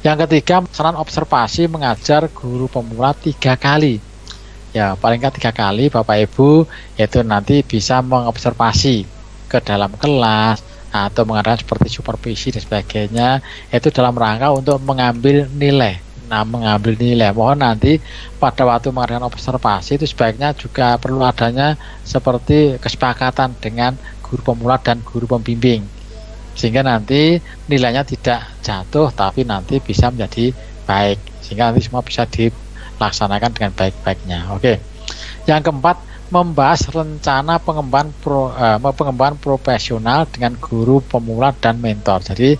Yang ketiga, saran observasi mengajar guru pemula 3 kali. Ya, paling nggak 3 kali Bapak Ibu yaitu nanti bisa mengobservasi ke dalam kelas atau mengadakan seperti supervisi dan sebagainya, itu dalam rangka untuk mengambil nilai. Nah, mengambil nilai, mohon nanti pada waktu mengadakan observasi itu sebaiknya juga perlu adanya seperti kesepakatan dengan guru pemula dan guru pembimbing, sehingga nanti nilainya tidak jatuh tapi nanti bisa menjadi baik, sehingga nanti semua bisa dilaksanakan dengan baik-baiknya. Oke. Yang keempat, membahas rencana pengembangan profesional dengan guru pemula dan mentor. Jadi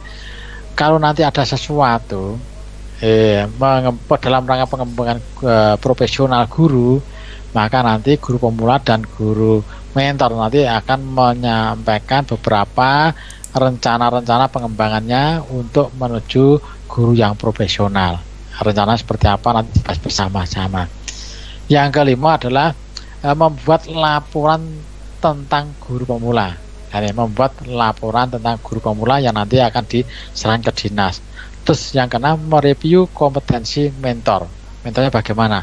kalau nanti ada sesuatu dalam rangka pengembangan profesional guru, maka nanti guru pemula dan guru mentor nanti akan menyampaikan beberapa rencana-rencana pengembangannya untuk menuju guru yang profesional. Rencana seperti apa nanti dibahas bersama-sama. Yang kelima adalah membuat laporan tentang guru pemula. Yani membuat laporan tentang guru pemula yang nanti akan diserahkan ke dinas. Terus yang keenam, mereview kompetensi mentor. Mentornya bagaimana?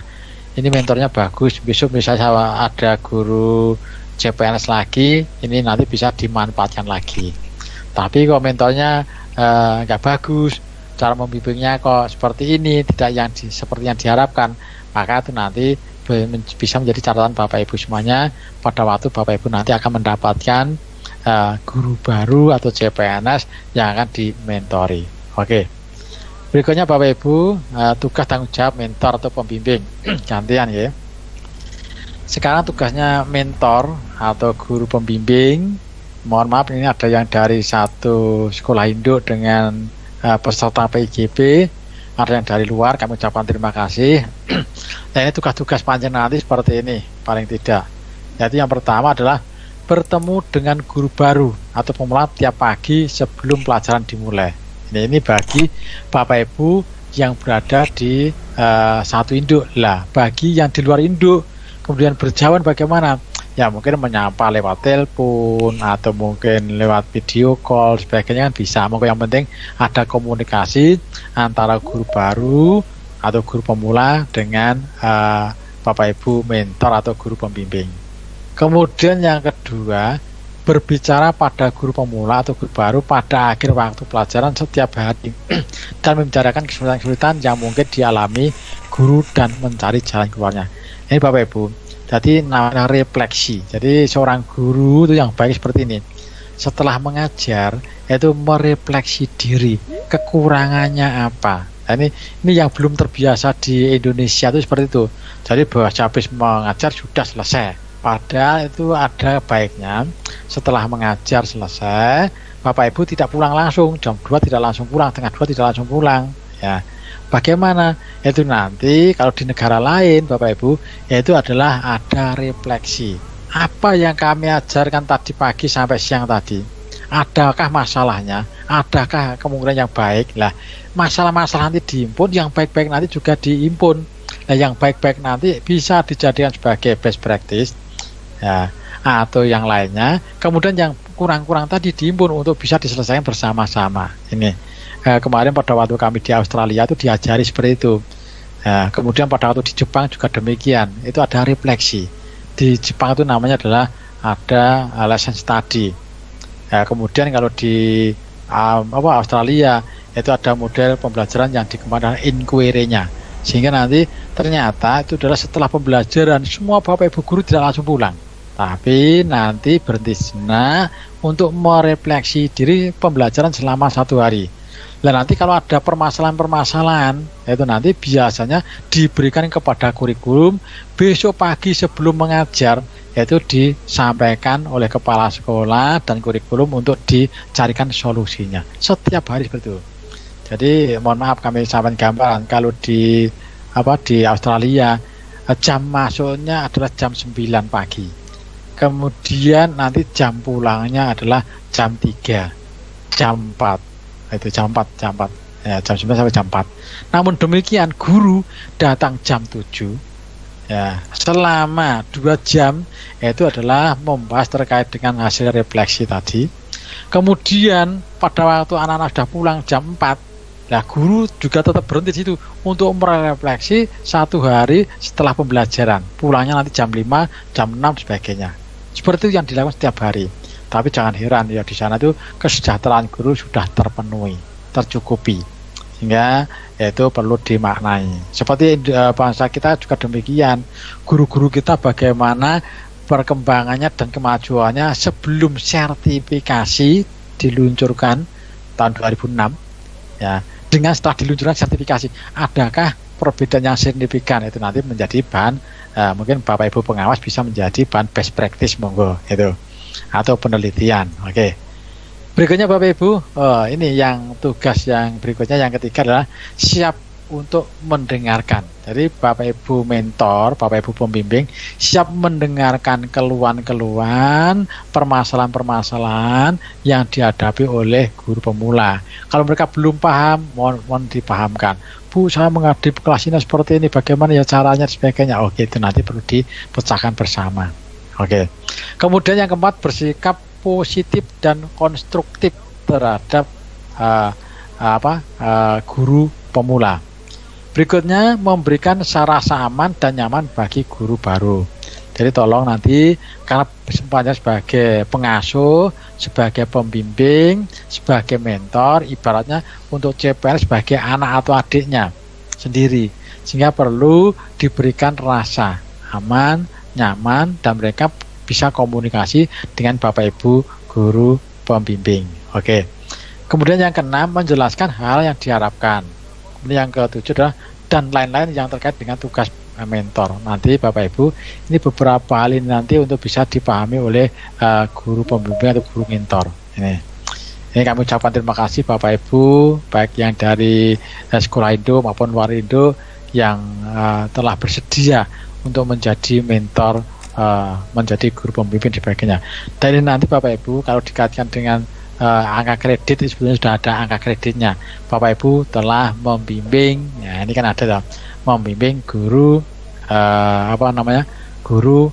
Ini mentornya bagus, besok misalnya ada guru CPNS lagi, ini nanti bisa dimanfaatkan lagi. Tapi kalau mentornya nggak bagus, cara membimbingnya kok seperti ini, tidak yang seperti yang diharapkan, maka itu nanti bisa menjadi catatan Bapak Ibu semuanya pada waktu Bapak Ibu nanti akan mendapatkan guru baru atau CPNS yang akan dimentori. Oke. Berikutnya Bapak Ibu, tugas tanggung jawab mentor atau pembimbing. Gantian ya. Sekarang tugasnya mentor atau guru pembimbing. Mohon maaf, ini ada yang dari satu sekolah induk dengan peserta PIGP, ada yang dari luar, kami ucapkan terima kasih. Nah, ini tugas-tugas panjang nanti seperti ini, paling tidak. Jadi yang pertama adalah bertemu dengan guru baru atau pemula tiap pagi sebelum pelajaran dimulai. Ini bagi Bapak Ibu yang berada di satu induk. Lah, bagi yang di luar induk kemudian berjauhan bagaimana? Ya mungkin menyapa lewat telepon atau mungkin lewat video call sebagainya kan bisa. Mungkin yang penting ada komunikasi antara guru baru atau guru pemula dengan Bapak Ibu mentor atau guru pembimbing. Kemudian yang kedua, berbicara pada guru pemula atau guru baru pada akhir waktu pelajaran setiap hari dan membicarakan kesulitan-kesulitan yang mungkin dialami guru dan mencari jalan keluarnya. Ini Bapak Ibu, jadi namanya refleksi. Jadi seorang guru itu yang baik seperti ini. Setelah mengajar, itu merefleksi diri, kekurangannya apa. Nah, ini yang belum terbiasa di Indonesia itu seperti itu. Jadi bahwa habis mengajar sudah selesai. Padahal itu ada baiknya setelah mengajar selesai, Bapak Ibu tidak pulang langsung, jam 2 tidak langsung pulang, tengah 2 tidak langsung pulang. Ya. Bagaimana? Itu nanti kalau di negara lain Bapak Ibu, yaitu adalah ada refleksi. Apa yang kami ajarkan tadi pagi sampai siang tadi? Adakah masalahnya? Adakah kemungkinan yang baik? Lah, masalah-masalah nanti diimpun, yang baik-baik nanti juga diimpun. Nah, yang baik-baik nanti bisa dijadikan sebagai best practice, ya, atau yang lainnya. Kemudian yang kurang-kurang tadi diimpun untuk bisa diselesaikan bersama-sama. Ini. Kemarin pada waktu kami di Australia itu diajari seperti itu. Kemudian pada waktu di Jepang juga demikian. Itu ada refleksi. Di Jepang itu namanya adalah ada lesson study. Kemudian kalau di Australia Itu ada model pembelajaran yang dikembangkan inquiry-nya. Sehingga nanti ternyata itu adalah setelah pembelajaran semua Bapak Ibu guru tidak langsung pulang. Tapi nanti berhenti sejenak untuk merefleksi diri pembelajaran selama 1 hari. Dan nanti kalau ada permasalahan-permasalahan, itu nanti biasanya diberikan kepada kurikulum besok pagi sebelum mengajar, yaitu disampaikan oleh kepala sekolah dan kurikulum untuk dicarikan solusinya. Setiap hari seperti itu. Jadi mohon maaf kami sampaikan gambaran kalau di Australia jam masuknya adalah jam 9 pagi. Kemudian nanti jam pulangnya adalah jam 3, jam 4. Itu jam 4 ya, jam 9 sampai jam 4. Namun demikian guru datang jam 7 ya, selama 2 jam itu adalah membahas terkait dengan hasil refleksi tadi. Kemudian pada waktu anak-anak sudah pulang jam 4, nah guru juga tetap berhenti di situ untuk merefleksi 1 hari setelah pembelajaran. Pulangnya nanti jam 5, jam 6 sebagainya. Seperti itu yang dilakukan setiap hari. Tapi jangan heran ya, di sana itu kesejahteraan guru sudah terpenuhi, tercukupi, sehingga itu perlu dimaknai. Seperti bangsa kita juga demikian, guru-guru kita bagaimana perkembangannya dan kemajuannya sebelum sertifikasi diluncurkan tahun 2006 ya, dengan setelah diluncurkan sertifikasi, adakah perbedaan yang signifikan? Itu nanti menjadi bahan mungkin Bapak Ibu pengawas bisa menjadi bahan best practice monggo itu, atau penelitian. Oke. Berikutnya Bapak Ibu, ini yang tugas yang berikutnya yang ketiga adalah siap untuk mendengarkan. Jadi Bapak Ibu mentor, Bapak Ibu pembimbing siap mendengarkan keluhan-keluhan, permasalahan-permasalahan yang dihadapi oleh guru pemula. Kalau mereka belum paham, mohon dipahamkan. Bu, saya menghadapi kelas ini seperti ini, bagaimana ya caranya, sebagainya. Oke, itu nanti perlu dipecahkan bersama. Oke. Kemudian yang keempat, bersikap positif dan konstruktif terhadap guru pemula. Berikutnya, memberikan rasa aman dan nyaman bagi guru baru. Jadi tolong nanti, karena semuanya sebagai pengasuh, sebagai pembimbing, sebagai mentor, ibaratnya untuk CPR sebagai anak atau adiknya sendiri, sehingga perlu diberikan rasa aman, nyaman, dan mereka bisa komunikasi dengan Bapak Ibu guru pembimbing. Oke. Kemudian yang keenam, menjelaskan hal yang diharapkan. Kemudian yang ketujuh adalah dan lain-lain yang terkait dengan tugas mentor. Nanti Bapak Ibu, ini beberapa hal ini nanti untuk bisa dipahami oleh guru pembimbing atau guru mentor. Ini kami ucapkan terima kasih Bapak Ibu, baik yang dari sekolah Indo maupun luar Indo yang telah bersedia untuk menjadi mentor, menjadi guru pembimbing dan sebagainya. Dan ini nanti Bapak Ibu kalau dikaitkan dengan angka kredit, itu sebenarnya sudah ada angka kreditnya. Bapak Ibu telah membimbing, ya ini kan ada membimbing guru guru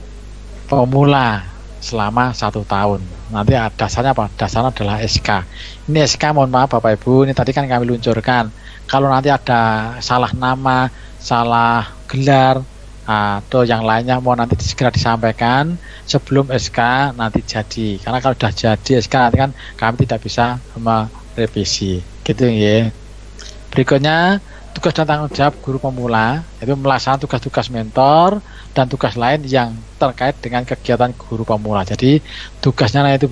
pemula selama 1 tahun. Nanti dasarnya apa? Dasarnya adalah SK. Ini SK, mohon maaf Bapak Ibu, ini tadi kan kami luncurkan. Kalau nanti ada salah nama, salah gelar, atau yang lainnya mau nanti segera disampaikan sebelum SK nanti jadi. Karena kalau sudah jadi SK nanti kan kami tidak bisa merevisi. Gitu ya. Berikutnya, tugas dan tanggung jawab guru pemula itu melaksanakan tugas-tugas mentor dan tugas lain yang terkait dengan kegiatan guru pemula. Jadi tugasnya itu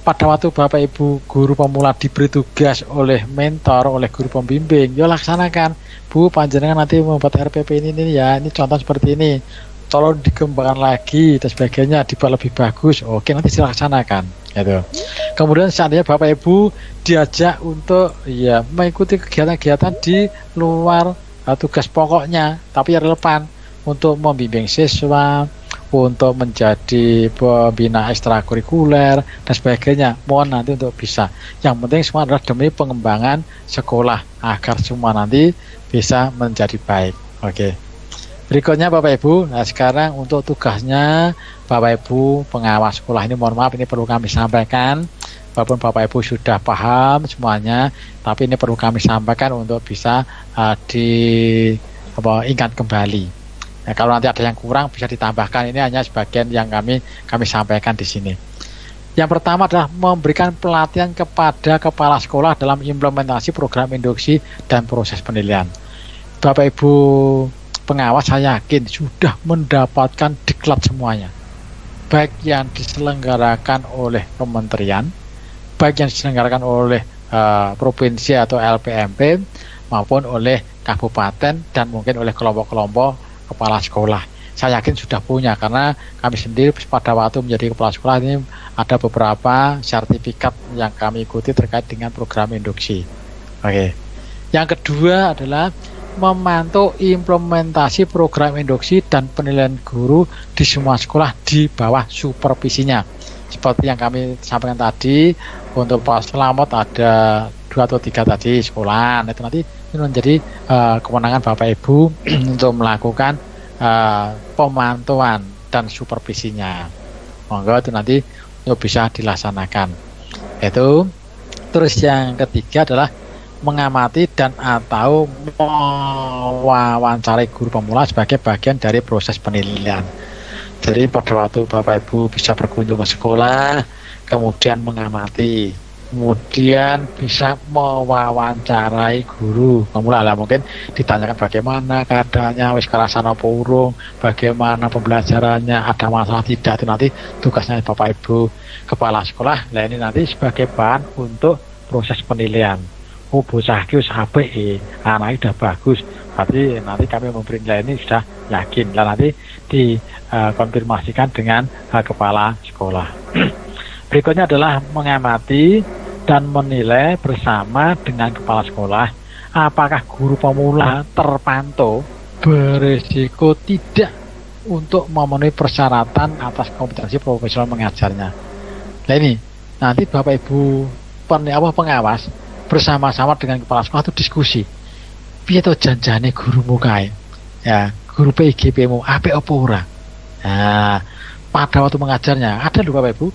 pada waktu Bapak Ibu guru pemula diberi tugas oleh mentor, oleh guru pembimbing, ya laksanakan. Bu, panjenengan nanti membuat RPP ini ya, ini contoh seperti ini, tolong dikembangkan lagi dan sebagainya, dibuat lebih bagus. Oke, nanti silaksanakan gitu. Kemudian seandainya Bapak Ibu diajak untuk ya mengikuti kegiatan-kegiatan di luar tugas pokoknya tapi relevan untuk membimbing siswa, untuk menjadi pembina ekstrakurikuler dan sebagainya, mohon nanti untuk bisa. Yang penting semua adalah demi pengembangan sekolah agar semua nanti bisa menjadi baik. Oke. Berikutnya Bapak Ibu, nah sekarang untuk tugasnya Bapak Ibu pengawas sekolah ini, mohon maaf ini perlu kami sampaikan, walaupun Bapak Ibu sudah paham semuanya, tapi ini perlu kami sampaikan untuk bisa diingat kembali. Nah, kalau nanti ada yang kurang bisa ditambahkan, ini hanya sebagian yang kami sampaikan di sini. Yang pertama adalah memberikan pelatihan kepada kepala sekolah dalam implementasi program induksi dan proses penilaian. Bapak Ibu pengawas, saya yakin sudah mendapatkan diklat semuanya, baik yang diselenggarakan oleh kementerian, baik yang diselenggarakan oleh provinsi atau LPMP, maupun oleh kabupaten dan mungkin oleh kelompok-kelompok kepala sekolah. Saya yakin sudah punya, karena kami sendiri pada waktu menjadi kepala sekolah ini ada beberapa sertifikat yang kami ikuti terkait dengan program induksi. Oke. Yang kedua adalah memantau implementasi program induksi dan penilaian guru di semua sekolah di bawah supervisinya. Seperti yang kami sampaikan tadi, untuk Pak Selamat ada 2 atau 3 tadi sekolah. Itu nanti ini menjadi kewenangan Bapak Ibu untuk melakukan pemantauan dan supervisinya. Monggo itu nanti untuk bisa dilaksanakan. Itu. Terus yang ketiga adalah mengamati dan atau mewawancarai guru pemula sebagai bagian dari proses penilaian. Jadi pada waktu Bapak Ibu bisa berkunjung ke sekolah, kemudian mengamati, kemudian bisa mewawancarai guru pemula lah, mungkin ditanyakan bagaimana keadaannya, wis kerasan apa urung, bagaimana pembelajarannya, ada masalah tidak. Itu nanti tugasnya Bapak Ibu kepala sekolah. Nah ini nanti sebagai bahan untuk proses penilaian. Oh bocah ki wis apik, anaknya sudah bagus, berarti nanti kami memberi nilai ini sudah yakin. Lah nanti dikonfirmasikan dengan kepala sekolah. Berikutnya adalah mengamati dan menilai bersama dengan kepala sekolah apakah guru pemula terpantau berisiko tidak untuk memenuhi persyaratan atas kompetensi profesional mengajarnya. Nah ini nanti Bapak Ibu pengawas bersama-sama dengan kepala sekolah itu diskusi. Piye to janjane gurumu kae? Ya, guru PIGP-mu apik apa ora? Nah, pada waktu mengajarnya ada loh Bapak Ibu.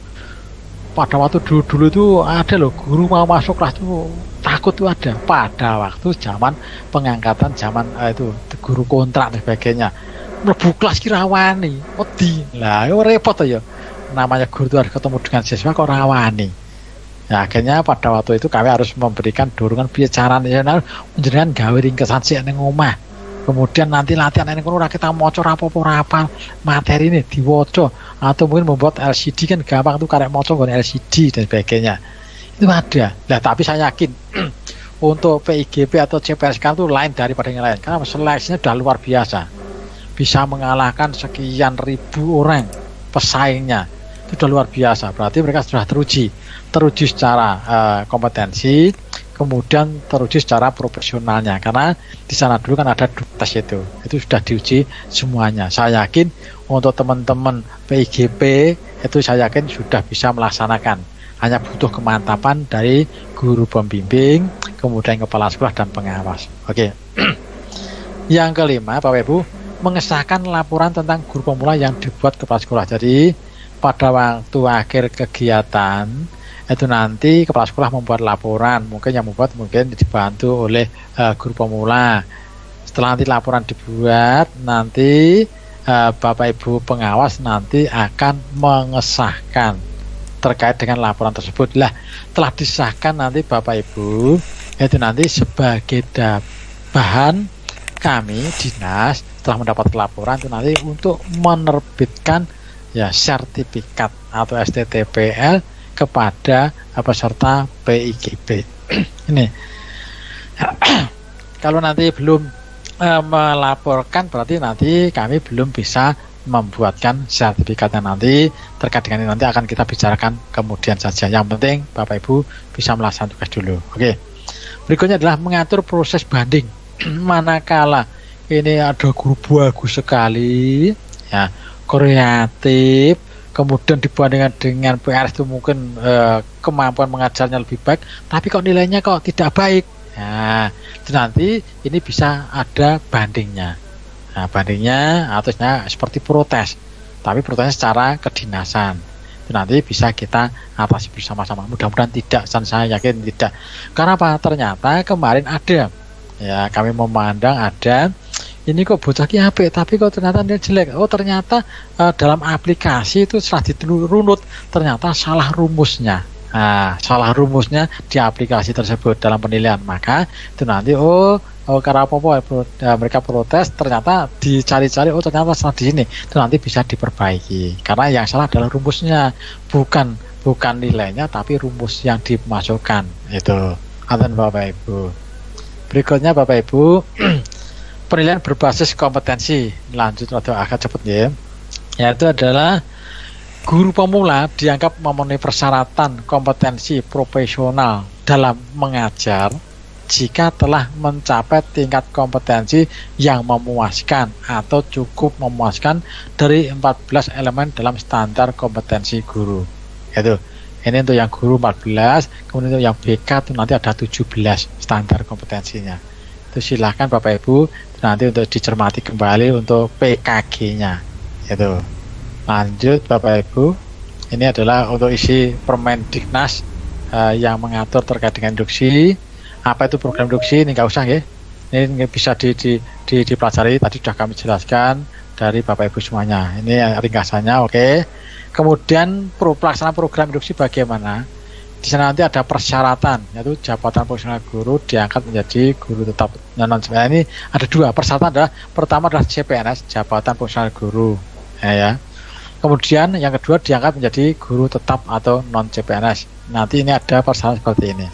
Pada waktu dulu itu ada loh guru mau masuk kelas itu takut tuh ada. Pada waktu zaman pengangkatan zaman itu guru kontrak dan sebagainya. Mlebu kelas kirawani, wedi. Lah, yo repot ya. Namanya guru itu harus ketemu dengan siswa kok rawani. Nah, akhirnya pada waktu itu kami harus memberikan dorongan bicara menjenengan gawe ringkesan sik ning omah. Kemudian nanti latihan ning kono kita maca apa materi ini diwaca, atau mungkin membuat LCD kan gampang tuh karek maca nggon LCD dan sebagainya. Itu ada. Nah, tapi saya yakin untuk PIGP atau CPSK itu lain daripada yang lain karena seleksinya sudah luar biasa. Bisa mengalahkan sekian ribu orang pesaingnya. Itu sudah luar biasa. Berarti mereka sudah teruji secara kompetensi, kemudian teruji secara profesionalnya, karena di sana dulu kan ada tes itu sudah diuji semuanya. Saya yakin untuk teman-teman PIGP itu saya yakin sudah bisa melaksanakan, hanya butuh kemantapan dari guru pembimbing, kemudian kepala sekolah dan pengawas. Oke. Yang kelima, Bapak Ibu, mengesahkan laporan tentang guru pemula yang dibuat kepala sekolah. Jadi pada waktu akhir kegiatan itu nanti kepala sekolah membuat laporan, mungkin yang membuat mungkin dibantu oleh guru pemula. Setelah nanti laporan dibuat, nanti Bapak Ibu pengawas nanti akan mengesahkan terkait dengan laporan tersebut. Lah, telah disahkan nanti Bapak Ibu itu nanti sebagai bahan kami dinas setelah mendapat laporan itu nanti untuk menerbitkan ya sertifikat atau STTPL kepada peserta PIGP. Ini kalau nanti belum melaporkan berarti nanti kami belum bisa membuatkan sertifikatnya. Nanti terkait dengan ini nanti akan kita bicarakan kemudian saja. Yang penting Bapak Ibu bisa melaksanakan tugas dulu. Oke. Berikutnya adalah mengatur proses banding. Manakala ini ada guru bagus sekali ya, kreatif, kemudian dibandingkan dengan PRS itu mungkin kemampuan mengajarnya lebih baik, tapi kok nilainya kok tidak baik. Nah, itu nanti ini bisa ada bandingnya. Nah, bandingnya atau seperti protes, tapi protesnya secara kedinasan. Itu nanti bisa kita atasi bersama-sama. Mudah-mudahan tidak, dan saya yakin tidak. Karena apa? Ternyata kemarin ada, ya kami memandang ada ini kok bocah ki apik tapi kok ternyata dia jelek. Oh ternyata dalam aplikasi itu setelah dirunut ternyata salah rumusnya. Nah, salah rumusnya di aplikasi tersebut dalam penilaian. Maka itu nanti karena mereka protes ternyata dicari-cari ternyata salah di sini. Itu nanti bisa diperbaiki. Karena yang salah adalah rumusnya, bukan nilainya tapi rumus yang dimasukkan. Itu. Aten Bapak Ibu. Berikutnya Bapak Ibu penilaian berbasis kompetensi. Lanjut atau akan cepet ya. Yaitu adalah guru pemula dianggap memenuhi persyaratan kompetensi profesional dalam mengajar jika telah mencapai tingkat kompetensi yang memuaskan atau cukup memuaskan dari 14 elemen dalam standar kompetensi guru. Itu. Ini untuk yang guru 14, kemudian untuk yang BK itu nanti ada 17 standar kompetensinya. Itu silahkan Bapak Ibu nanti untuk dicermati kembali untuk PKG-nya. Itu. Lanjut Bapak Ibu, ini adalah untuk isi Permendiknas yang mengatur terkait dengan induksi. Apa itu program induksi? Ini nggak usah ya. Ini bisa dipelajari. Tadi sudah kami jelaskan dari Bapak Ibu semuanya. Ini ringkasannya, oke. Kemudian pelaksanaan program induksi bagaimana? Di sana nanti ada persyaratan, yaitu jabatan profesional guru diangkat menjadi guru tetap non CPNS. Ini ada dua persyaratan adalah pertama adalah CPNS, jabatan profesional guru, ya. Kemudian yang kedua diangkat menjadi guru tetap atau non CPNS. Nanti ini ada persyaratan seperti ini.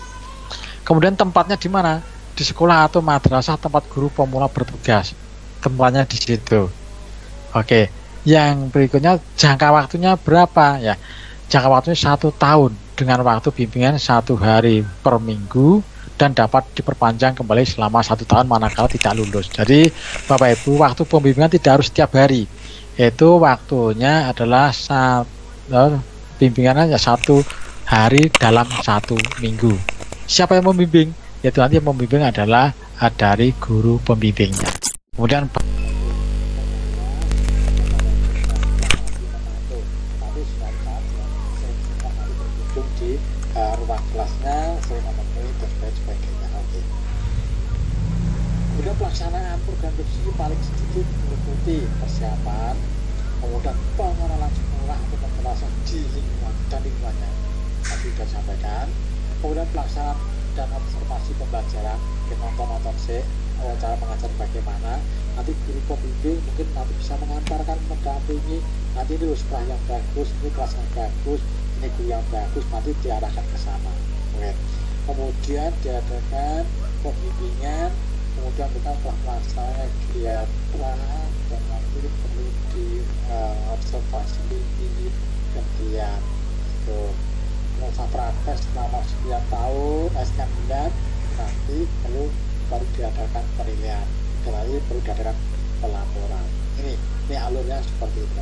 Kemudian tempatnya di mana? Di sekolah atau madrasah tempat guru pemula bertugas. Tempatnya di situ. Oke. Yang berikutnya jangka waktunya berapa ya? Jangka waktunya 1 tahun dengan waktu bimbingan 1 hari per minggu dan dapat diperpanjang kembali selama 1 tahun manakala tidak lulus. Jadi Bapak Ibu waktu pembimbingan tidak harus setiap hari. Itu waktunya adalah bimbingannya 1 hari dalam 1 minggu. Siapa yang membimbing? Yaitu nanti yang membimbing adalah dari guru pembimbingnya. Kemudian di ruang kelasnya saya memenuhi dan sebagainya. Oke. Kemudian pelaksanaan program induksi paling sedikit meliputi persiapan, kemudian pengenalan sekolah atau pembahasan di lingkungan dan lingkungannya tadi sudah sampaikan. Kemudian pelaksanaan dan observasi pembelajaran, nonton cara mengajar bagaimana. Nanti guru pembimbing mungkin nanti bisa mengantarkan, mendampingi. Nanti ini sekolah yang bagus, ini kelas yang bagus, ini guru yang bagus, nanti diarahkan ke sana. Kemudian diadakan pembimbingan, kemudian kita telah melaksanakan kegiatan dan nanti perlu diobservasi kemudian masa praktek selama 9 tahun, S9 bulan, nanti baru diadakan penilaian, jadi perlu diadakan pelaporan. Ini alurnya seperti itu.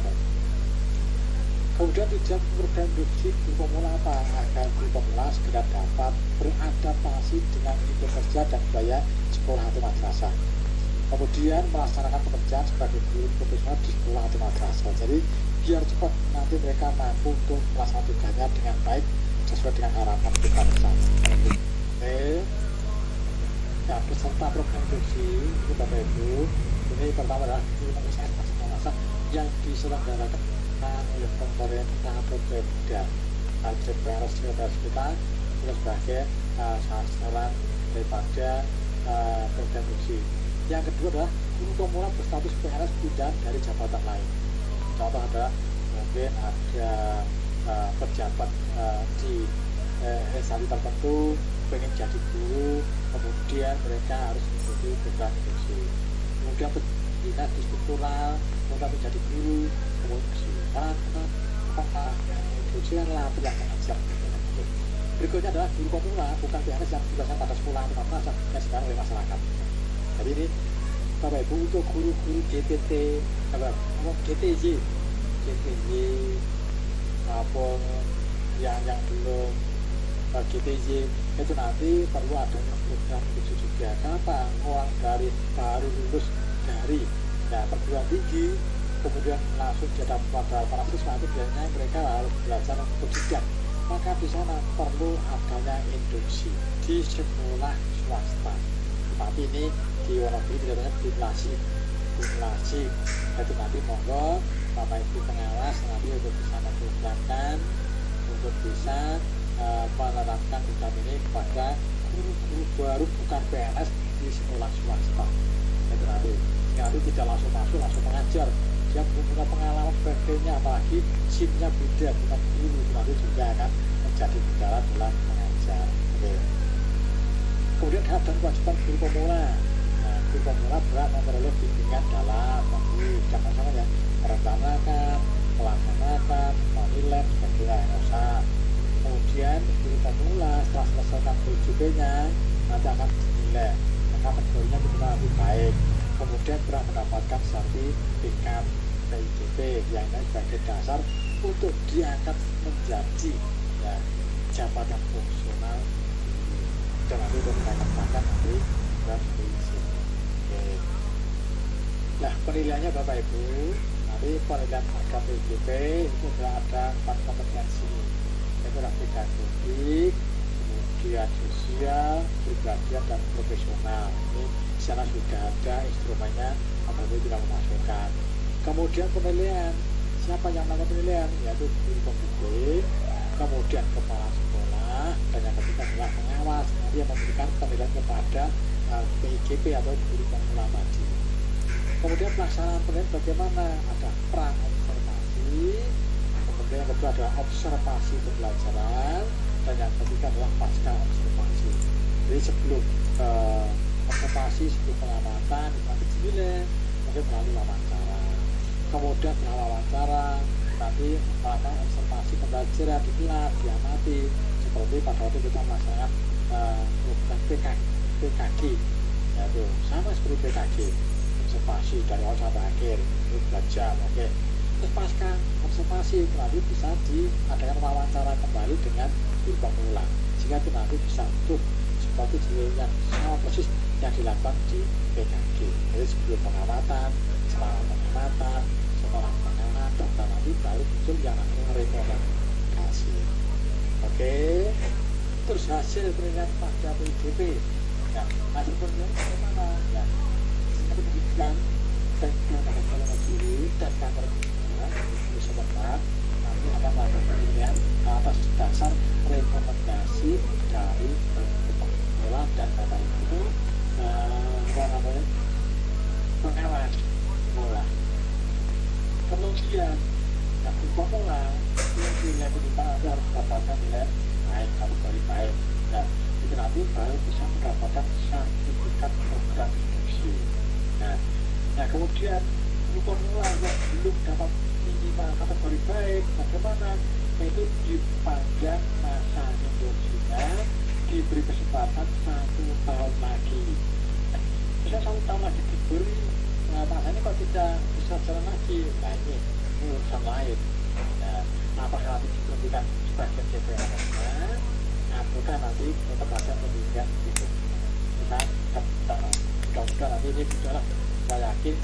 Kemudian tujuan program induksi guru pemula apa? Agar guru pemula segera dapat beradaptasi dengan lingkungan kerja dan budaya sekolah atau madrasah. Kemudian melaksanakan pekerjaan sebagai guru profesional di sekolah atau madrasah. Jadi biar cepat nanti mereka mampu untuk melaksanakan tugasnya dengan baik sesuai dengan harapan kita bersama. Ya, peserta program induksi itu Bapak Ibu, ini pertama adalah guru pemeriksaan madrasah yang diselenggarakan oleh pemerintah atau Pemda. CPNS kita sebagai sasaran daripada program induksi. Yang kedua adalah guru pemula berstatus PNS pindah dari jabatan lain. Contoh adalah mungkin ada pejabat di instansi tertentu pengen jadi guru, kemudian mereka harus mengikuti program induksi. Kemudian dinas di struktural, kemudian menjadi guru, kemudian induksi adalah yang mengajar. Berikutnya adalah guru pemula, bukan PNS yang diberikan pada sekolah atau madrasah yang sekarang oleh masyarakat. Jadi ini Bapak Ibu untuk guru-guru GTT, GTJ maupun yang belum GTJ itu nanti perlu adanya program itu juga. Kenapa? Orang dari baru lulus dari perguruan tinggi kemudian langsung jadi pada para siswa itu biasanya mereka harus belajar untuk sidang. Maka di sana perlu adanya induksi di sekolah swasta. Tapi ini di Wonogiri tidak banyak diplasi simulasi. Jadi nanti monggo Bapak Ibu pengawas nanti untuk bisa memprogramkan untuk bisa menerapkan program ini kepada guru-guru baru bukan PNS di sekolah swasta. Jadi nanti tidak langsung masuk langsung mengajar, dia belum punya pengalaman sebagainya, apalagi SIM-nya beda bukan guru, nanti juga akan menjadi kendala dalam mengajar. Oke. Kemudian hak dan kewajiban guru pemula. Nah, guru pemula berhak memperoleh bimbingan dalam jangan salah ya, merencanakan, melaksanakan, menilai sebagainya. Kemudian guru pemula setelah selesaikan PJP-nya nanti akan dinilai, maka kategorinya kita lebih baik. Kemudian telah mendapatkan sertifikat PJP yang ini sebagai dasar untuk diangkat menjadi ya, jabatan fungsional dan nanti untuk mendapatkan nanti revisi. Nah, penilaiannya Bapak Ibu, nanti penilaian harga PJP itu sudah ada 4 kompetensi, yaitu pedagogik, kemudian sosial, pribadian, dan profesional. Ini di sana sudah ada instrumennya, apabila tidak memasukkan. Kemudian penilaian, siapa yang melakukan penilaian? Yaitu guru pembimbing, kemudian kepala sekolah, dan yang ketiga adalah pengawas, nanti yang memberikan penilaian kepada PJP atau guru pemula tadi. Kemudian pelaksanaan penilaian bagaimana? Ada pra observasi, kemudian yang kedua adalah observasi pembelajaran, dan yang ketiga adalah pasca observasi. Jadi sebelum observasi, sebelum pengamatan, nanti dinilai, mungkin melalui wawancara. Kemudian setelah wawancara, nanti melakukan observasi pembelajaran di kelas, diamati, seperti pada waktu kita melaksanakan program PKG, yaitu sama seperti PKG, observasi dari awal sampai akhir, itu 2 jam, oke. Terus pasca observasi nanti bisa diadakan wawancara kembali dengan guru pemula, sehingga itu nanti bisa tuh seperti yang sama persis yang dilakukan di PKG. Jadi sebelum pengamatan, setelah pengamatan, dan nanti baru muncul yang namanya rekomendasi. Oke. Terus hasil penilaian pada PJP. Nah, hasil penilaian bagaimana? Ya, seperti pendidikan dan kalau diri dan kantor itu sebentar nanti akan melakukan penilaian atas dasar rekomendasi dari pengelola dan Bapak Ibu pengawas sekolah. Kemudian yang pemula yang nilai pendidikan harus mendapatkan nilai baik, kategori baik, dan itu nanti baru bisa mendapatkan sertifikat program instruksi. Nah kemudian guru pemula yang belum dapat minimal kategori baik, bagaimana? Itu dipandang masa instruksinya, diberi kesempatan 1 tahun lagi. Bisa 1 tahun lagi diberi, makanya kalau tidak bisa jalan lagi, nah ini urusan lain. Nah, apakah nanti diperhatikan sebagian CPNS-nya, ataukah nanti tetap ada pendidikan itu. Kita mudah-mudahan nanti ini sudah saya yakin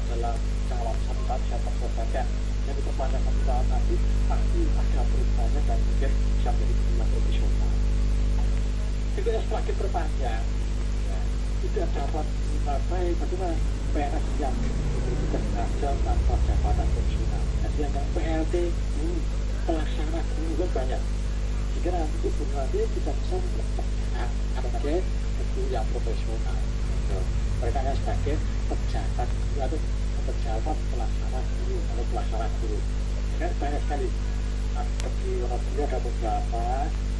dalam calon sebentar saya persoalkan yang diperpanjang 1 tahun nanti pasti ada perubahannya dan mungkin bisa menjadi pendidikan profesional. Itu yang semakin berpanjang, ya, tidak dapat baik bagaimana PNS yang bertugas mengajar tanpa jabatan fungsional. Jadi yang PLT pelaksana guru kan banyak. Jika nanti kita bisa mempercepat sebagai guru yang profesional. Mereka hanya sebagai pejabat atau pejabat pelaksana guru atau pelaksana guru. Kan banyak sekali. Seperti Wonogiri ada beberapa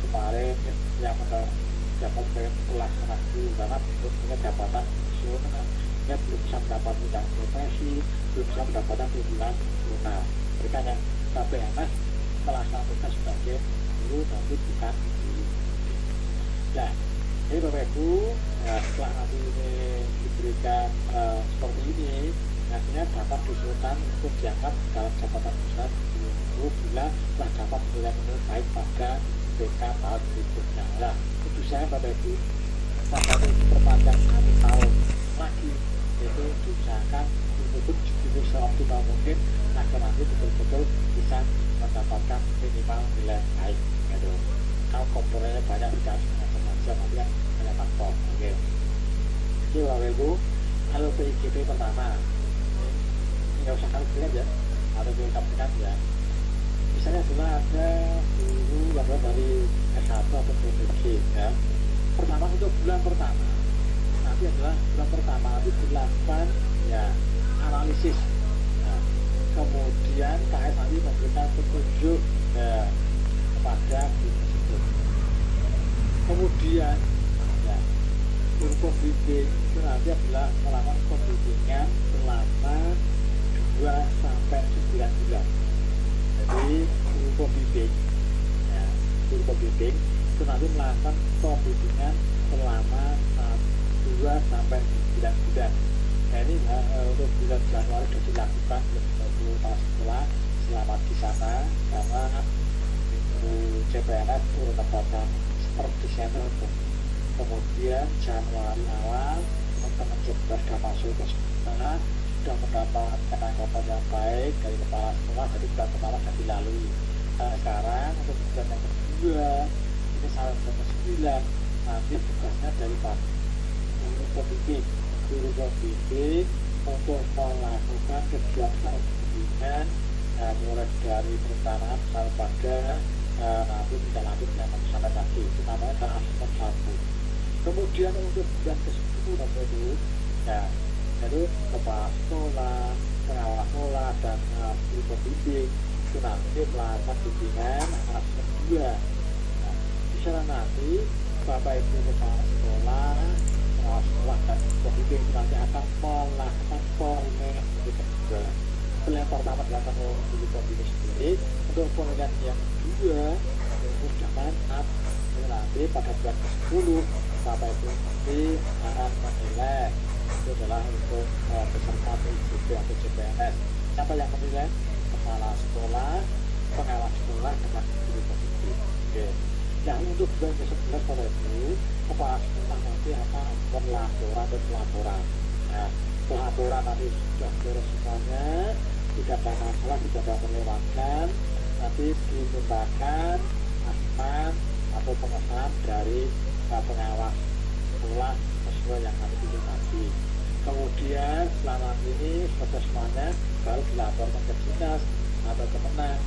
kemarin yang mendapat sebagai pelaksana guru karena punya jabatan fungsional. Dia belum bisa mendapat bidang profesi, belum bisa mendapatkan tunjangan fungsional. Mereka yang PNS melaksanakan sebagai guru tapi bukan guru. Nah, ini Bapak Ibu, setelah nanti ini diberikan seperti ini, nantinya dapat diusulkan untuk diangkat dalam jabatan pusat guru bila telah dapat menilai baik pada BK tahun berikutnya. Nah, itu saya Bapak Ibu, sampai perpanjang 1 tahun lagi itu diusahakan untuk diukur seoptimal mungkin agar nanti betul-betul bisa mendapatkan minimal nilai baik gitu. Kalau komponennya banyak tidak saja nanti hanya faktor. Oke. Jadi Bapak Ibu, hal PIGP pertama nggak usah kalkulat ya, atau kalkulat ya. Misalnya adalah ada guru dari S1 atau PPG ya. Pertama untuk bulan pertama, nanti adalah bulan pertama itu dilakukan ya analisis. Nah, kemudian KS nanti memberikan petunjuk ya, kepada guru tersebut. Kemudian ya guru pembimbing itu nanti adalah melakukan pembimbingan selama 2 sampai 9 bulan. Jadi guru pembimbing ya, guru pembimbing itu nanti melakukan pembimbingan selama 2 sampai 9 bulan. Nah ini untuk bulan Januari sudah dilakukan untuk kepala sekolah selamat di sana, karena itu CPNS itu mendapatkan per Desember. Kemudian Januari awal teman-teman sudah masuk ke sana, sudah mendapat penanggapan yang baik dari kepala sekolah, jadi bulan pertama sudah dilalui. Sekarang untuk bulan yang kedua ini sampai bulan 9 nanti tugasnya dari Pak guru pembimbing untuk melakukan kegiatan pembimbingan mulai dari perencanaan sampai pada nanti tidak lanjut yang sampai lagi, itu namanya adalah asesmen 1. Kemudian untuk bulan ke-10 itu ya, jadi kepala sekolah, pengawas sekolah dan guru pembimbing itu nanti melakukan bimbingan asesmen 2. Nah, di sana nanti Bapak Ibu kepala sekolah, pengawas sekolah dan pembimbing itu nanti akan melakukan penilaian kedua. Yang pertama dilakukan oleh guru pembimbing sendiri. Untuk penilaian yang kedua itu sudah mantap. Nanti pada bulan ke-10 Bapak Ibu nanti akan menilai, itu adalah untuk peserta PJJ atau CPNS. Siapa yang menilai? Kepala sekolah, pengawas sekolah, dan guru pembimbing. Oke. Nah untuk bulan ke-11 Bapak Ibu, kepala sekolah nanti akan berlaporan dan pelaporan. Nah, pelaporan nanti sudah beres semuanya, tidak ada masalah, tidak ada melewatkan, nanti dimintakan asman atau pengesahan dari pengawas sekolah sesuai yang kami pilih tadi. Kemudian setelah ini selesai semuanya baru dilaporkan ke dinas atau ke Kemenang.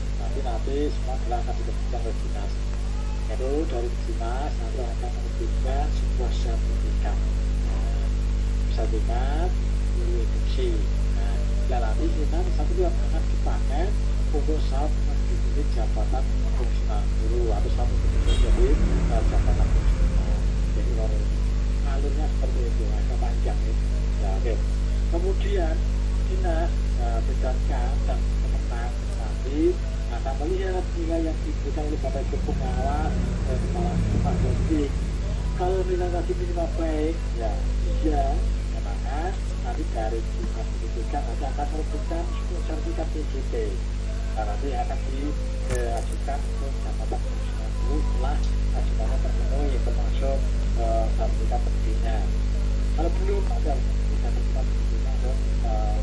Nanti semua akan diberikan ke dinas. Itu dari dinas nanti akan menerbitkan sebuah sertifikat. Sertifikat eduksi. Nah, nanti nanti satu itu akan dipakai untuk saat menduduki jabatan fungsional guru atau satu menjadi jabatan fungsional. Jadi alurnya seperti itu, agak panjang ya. Ya, oke. Kemudian dinas BK dan Kemenang nanti akan melihat nilai yang diberikan oleh Bapak Ibu pengawas dan kepala sekolah pembimbing. Kalau nilai tadi minimal baik, ya iya, maka nanti dari dinas pendidikan nanti akan menerbitkan sertifikat PJJ. Nah, nanti akan diajukan ke jabatan fungsional guru setelah ajukannya terpenuhi, termasuk sertifikat pendidikan. Kalau belum ada sertifikat pendidikan atau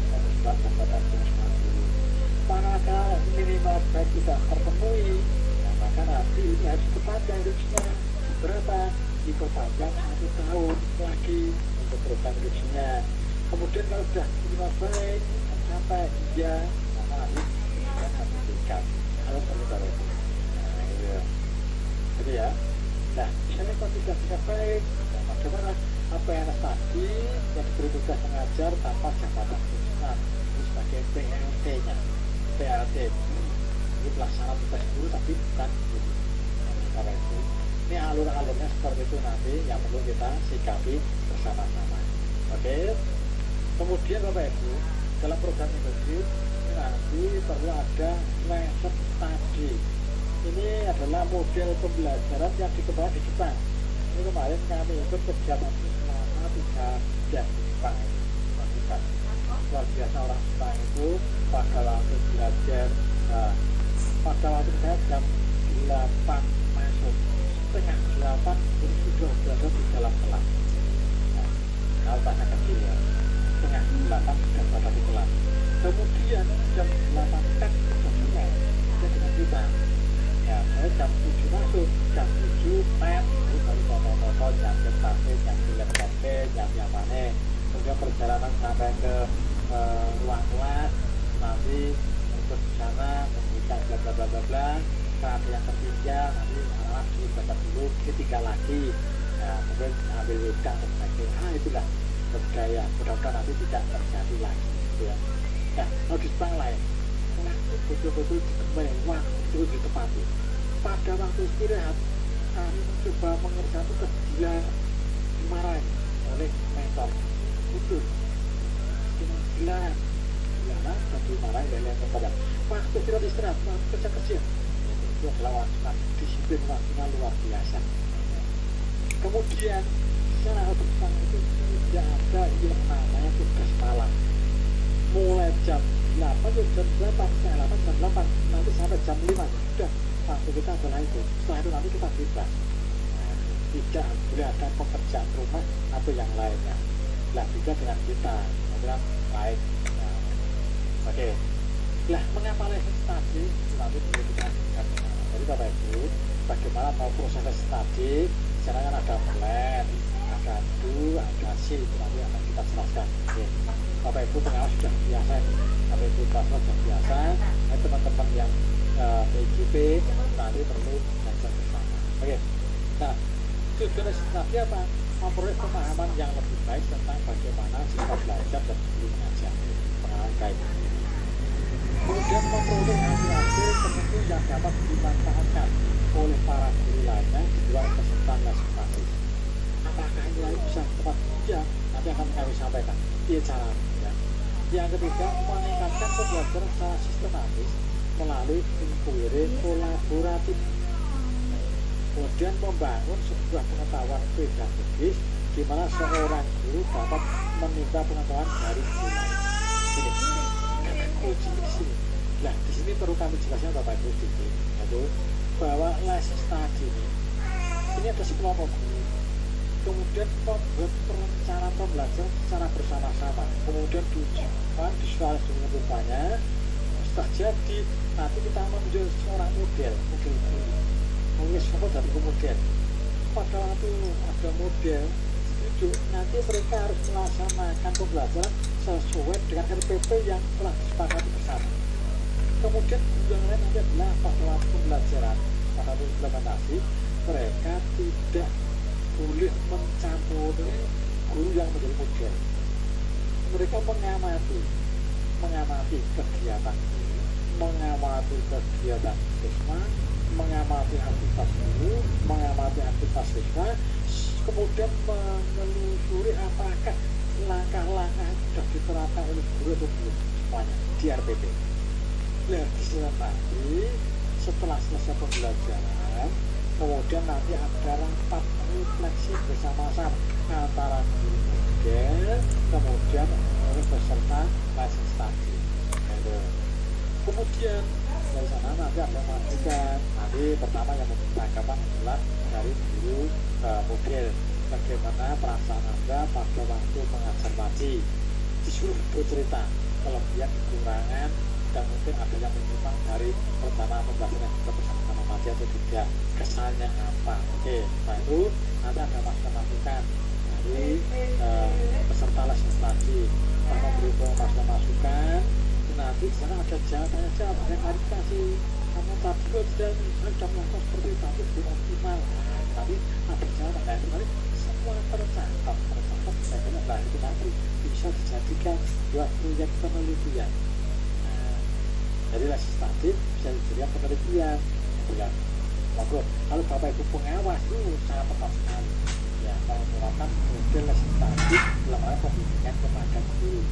sertifikat jabatan fungsional guru, maka minimal baik tidak terpenuhi, nah, maka nanti ini harus diperpanjang gajinya. Berapa? Diperpanjang 1 tahun lagi untuk program gajinya. Kemudian kalau sudah minimal baik sampai ya, maka nanti sertifikat kalau perlu baru itu. Nah, gitu ya. Jadi ya, nah misalnya kalau tidak baik, nah, bagaimana apa yang tadi yang diberi tugas mengajar tanpa jabatan fungsional itu sebagai PLT-nya. PLT ini pelaksana tugas guru tapi bukan guru. Nah, itu ini alur-alurnya seperti itu nanti yang perlu kita sikapi bersama-sama. Oke. Kemudian Bapak Ibu, dalam program ini nanti perlu ada lesson study. Ini adalah model pembelajaran yang dikembangkan di Jepang. Ini kemarin kami ikut kegiatan selama 3 jam di Jepang ini. Luar biasa orang Jepang itu pada waktu belajar, pada waktu saya jam 8 masuk, setengah 8 itu sudah berada di dalam kelas. Nah, kalau tanya kecil ya, setengah 8 sudah berada di kelas. Kemudian jam 8 tes sudah mulai, kita dengan kita. Ya, saya jam 7 masuk, jam 7 tes, itu baru foto-foto, jam kafe, jam kafe, jam yang mana. Kemudian perjalanan sampai ke ruang kelas nanti untuk sana memberikan bla bla bla bla bla. Kalau yang ketiga nanti anak dulu baca dulu, ketiga lagi mungkin ambil wedang dan sebagainya. Itulah budaya, mudah-mudahan nanti tidak terjadi lagi gitu ya. Nah, kalau di Jepang lain, waktu betul-betul dikembali, waktu ditepati. Pada waktu istirahat, kami mencoba mengerjakan tugas, dia dimarahin oleh mentor. Itu gila dan dimarahin oleh mentor. Waktu tidak istirahat, waktu kerja. Itu adalah waktu disiplin, waktunya luar biasa. Kemudian secara Jepang itu tidak ada yang namanya tugas malam. Mulai jam 8 jam 8 nanti sampai jam 5 sudah waktu kita adalah itu. Setelah itu nanti kita bebas. Tidak boleh ada pekerjaan rumah atau yang lainnya. Lah juga dengan kita kemudian baik. Oke. Lah mengapa lesson tadi nanti perlu kita ingatkan. Jadi Bapak Ibu, bagaimana mau proses tadi? Sekarang kan ada plan, ada do, ada see, itu nanti akan kita jelaskan. Oke. Bapak Ibu pengawas sudah biasa, Bapak Ibu pengawas sudah biasa. Teman-teman yang PGP nanti perlu belajar bersama. Oke. Nah, tujuan nanti apa? Memperoleh pemahaman yang lebih baik tentang bagaimana sifat belajar dan guru mengajar. Pengalaman baik. Kemudian memperoleh hasil-hasil tertentu yang dapat dimanfaatkan oleh para guru lainnya di luar peserta les praktis. Apakah ini bisa tepat? Ya, nanti akan kami sampaikan. Iya caranya. Yang ketiga, meningkatkan pembelajaran secara sistematis melalui inquiry kolaboratif. Kemudian membangun sebuah pengetahuan pedagogis di mana seorang guru dapat meminta pengetahuan dari guru lain. Ini kata kunci di sini. Nah, di sini perlu kami jelaskan Bapak Ibu sedikit, yaitu bahwa lesson study ini ada sekelompok guru. Kemudian membuat perencanaan pembelajaran secara bersama-sama. Kemudian diujikan, disuarakan dengan rupanya. Setelah jadi, nanti kita menunjuk seorang model guru. Mungkin semua dari kemudian pada waktu ada model setuju, nanti mereka harus melaksanakan pembelajaran sesuai dengan RPP yang telah disepakati bersama. Kemudian yang lain nanti adalah pada waktu pembelajaran, pada waktu implementasi, mereka tidak boleh mencampuri guru yang menjadi model. Mereka mengamati kegiatan guru, mengamati kegiatan siswa, mengamati aktivitas guru, mengamati aktivitas siswa, kemudian menelusuri apakah langkah-langkah sudah diterapkan oleh guru atau belum semuanya di RPP. Nah, nanti setelah selesai pembelajaran, kemudian nanti ada rapat refleksi bersama-sama antara guru model, kemudian oleh peserta lesson study. Kemudian dari sana nanti ada masukan. Nanti pertama yang tanggapan adalah dari guru model, bagaimana perasaan Anda pada waktu mengajar wajib. Disuruh bercerita kelebihan, kekurangan, dan mungkin ada yang menyimpang dari pertama pembelajaran kita bersama-sama wajib atau tidak, kesannya apa. Oke, setelah itu nanti ada masukan dari peserta lesson tadi, memberi masukan. Nanti di sana ada jawaban yang harus kasih kamu tadi sudah melakukan seperti itu tapi belum optimal. Tapi ada jawaban nanti semua tercatat bagaimana lah itu nanti bisa dijadikan buat proyek penelitian. Jadi lesson study bisa dijadikan penelitian. Ya, kalau Bapak Ibu pengawas itu sangat tepat sekali. Ya, kalau melakukan model lesson study dalam hal pembimbingan kepada guru.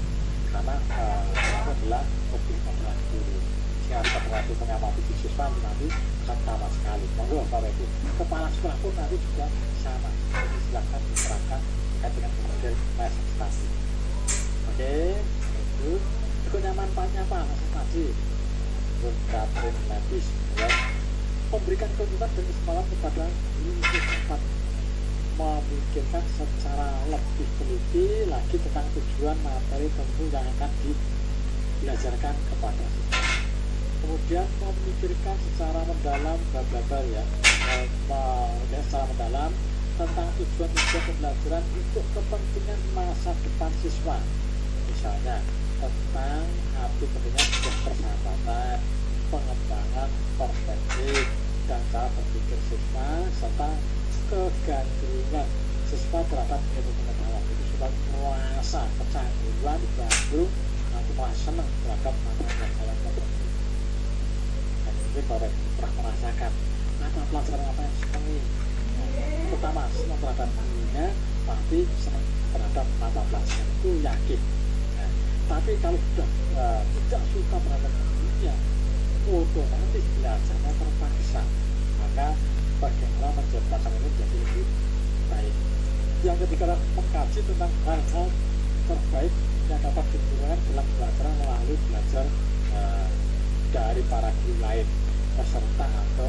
Karena itu adalah objek adalah guru. Jika waktu pengamati di siswa nanti akan sama sekali. Monggo Bapak Ibu, kepala sekolah pun nanti juga sama. Jadi silakan diterapkan terkait dengan model lesson study. Oke, itu manfaatnya apa lesson study? Catherine Lapis, ya. Memberikan tuntutan dan kesempatan kepada guru untuk dapat memikirkan secara lebih teliti lagi tentang tujuan materi tentu yang akan diajarkan kepada siswa. Kemudian memikirkan secara mendalam ya, secara mendalam tentang tujuan pembelajaran untuk kepentingan masa depan siswa. Misalnya tentang arti pentingnya sebuah persahabatan, pengembangan perspektif dan cara berpikir siswa serta kegandrungan siswa terhadap ilmu pengetahuan. Itu sudah merasa kecanduan baru nanti malah senang terhadap mata pelajaran tertentu. Dan ini Bapak pernah merasakan mata pelajaran apa yang senangi. Pertama senang terhadap gurunya, pasti senang terhadap mata pelajaran itu yakin. Nah, tapi kalau sudah tidak suka terhadap gurunya, otomatis belajarnya terpaksa. Maka bagaimana menciptakan ini jadi lebih baik. Yang ketiga, mengkaji tentang hal-hal terbaik yang dapat digunakan dalam belajar melalui belajar dari para guru lain, peserta atau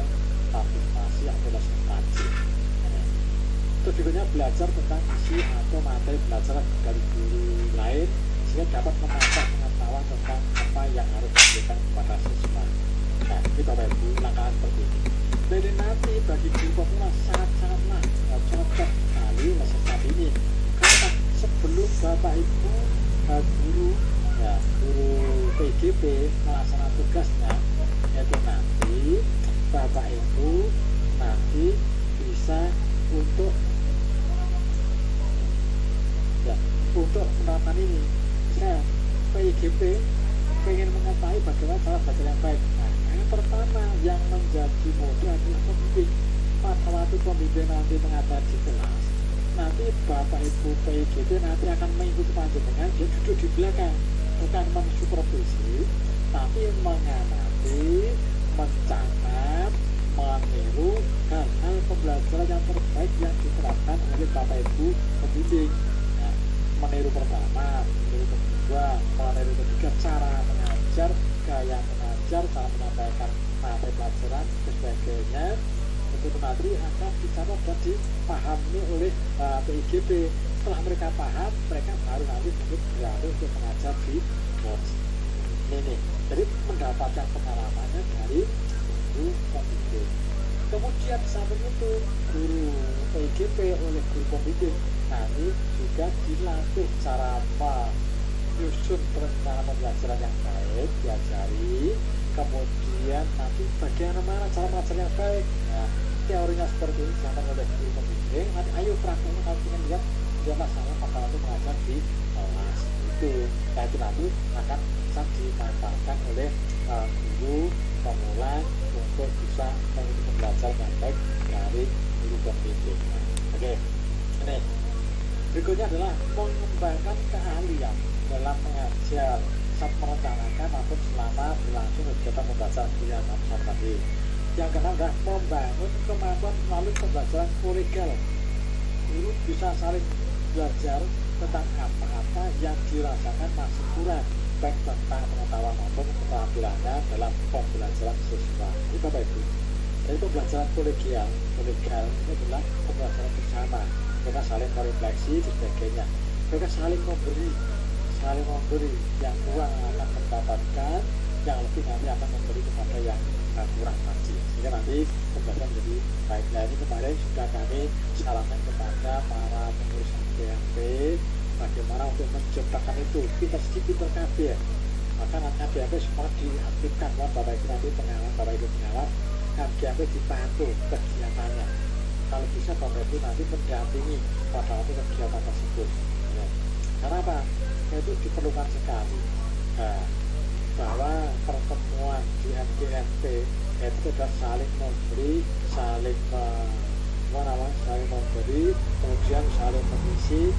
partisipasi atau lesson kaji. Tujuannya belajar tentang isi atau materi belajar dari guru lain sehingga dapat menambah pengetahuan tentang apa yang harus diberikan kepada siswa. Nah, ini Bapak Ibu langkah seperti ini. Jadi nanti bagi guru pemula sangat-sangatlah cocok sekali lesson tadi ini. Karena sebelum Bapak Ibu guru PGP melaksanakan tugasnya, yaitu nanti Bapak Ibu nanti bisa untuk menerapkan ini. Saya PIGP pengen mengetahui bagaimana cara belajar yang baik. Nah, yang pertama yang menjadi modal adalah pembimbing. Pada waktu pembimbing nanti mengajar di kelas, nanti Bapak Ibu PIGP nanti akan mengikuti panjenengan, dia duduk di belakang, bukan mensupervisi, tapi mengamati, mencatat, meniru hal-hal pembelajaran yang terbaik yang diterapkan oleh Bapak Ibu pembimbing. Nah, meniru pertama, meniru kedua, meniru ketiga, cara mengajar, gaya mengajar, cara menyampaikan materi pelajaran dan sebagainya. Itu nanti akan dicatat dan dipahami oleh PIGP. Setelah mereka paham, mereka baru nanti berani untuk mengajar di kelas. Ini, jadi mendapatkan pengalamannya dari guru pembimbing. Kemudian di samping itu guru PIGP oleh guru pembimbing nanti juga dilatih cara menyusun perencanaan pembelajaran yang baik, diajari. Kemudian nanti bagaimana cara mengajar yang baik. Nah, teorinya seperti ini disampaikan oleh guru pembimbing. Nanti ayo prakteknya kalau ingin lihat bagaimana saya pada waktu mengajar di kelas itu. Nah, itu nanti akan bisa dimanfaatkan oleh guru pemula untuk bisa mengikuti pembelajaran yang baik dari guru pembimbing. Oke, ini berikutnya adalah mengembangkan keahlian dalam mengajar saat merencanakan atau selama berlangsung kegiatan pembelajaran yang sama tadi. Yang kedua adalah membangun kemampuan melalui pembelajaran kolegial. Guru bisa saling belajar tentang apa-apa yang dirasakan masih kurang, baik tentang pengetahuan maupun keterampilannya dalam pembelajaran siswa. Ini Bapak Ibu. Jadi pembelajaran kolegial ini adalah pembelajaran bersama. Mereka saling merefleksi dan sebagainya. Mereka saling memberi yang kurang akan mendapatkan, yang lebih nanti akan memberi kepada yang kurang tadi. Sehingga nanti pembelajaran menjadi baik. Nah, ini kemarin sudah kami sarankan kepada para pengurus ABMP bagaimana untuk menciptakan itu. Kita sedikit terkabir. Maka nanti ABMP semua diaktifkan, Bapak Ibu nanti pengawas, Bapak Ibu pengawas, ABMP dipantau kegiatannya. Kalau bisa Bapak Ibu nanti mendampingi pada waktu kegiatan tersebut. Ya. Karena apa? Itu diperlukan sekali. Nah, bahwa pertemuan di MGMP itu sudah saling memberi, saling memberi, kemudian saling mengisi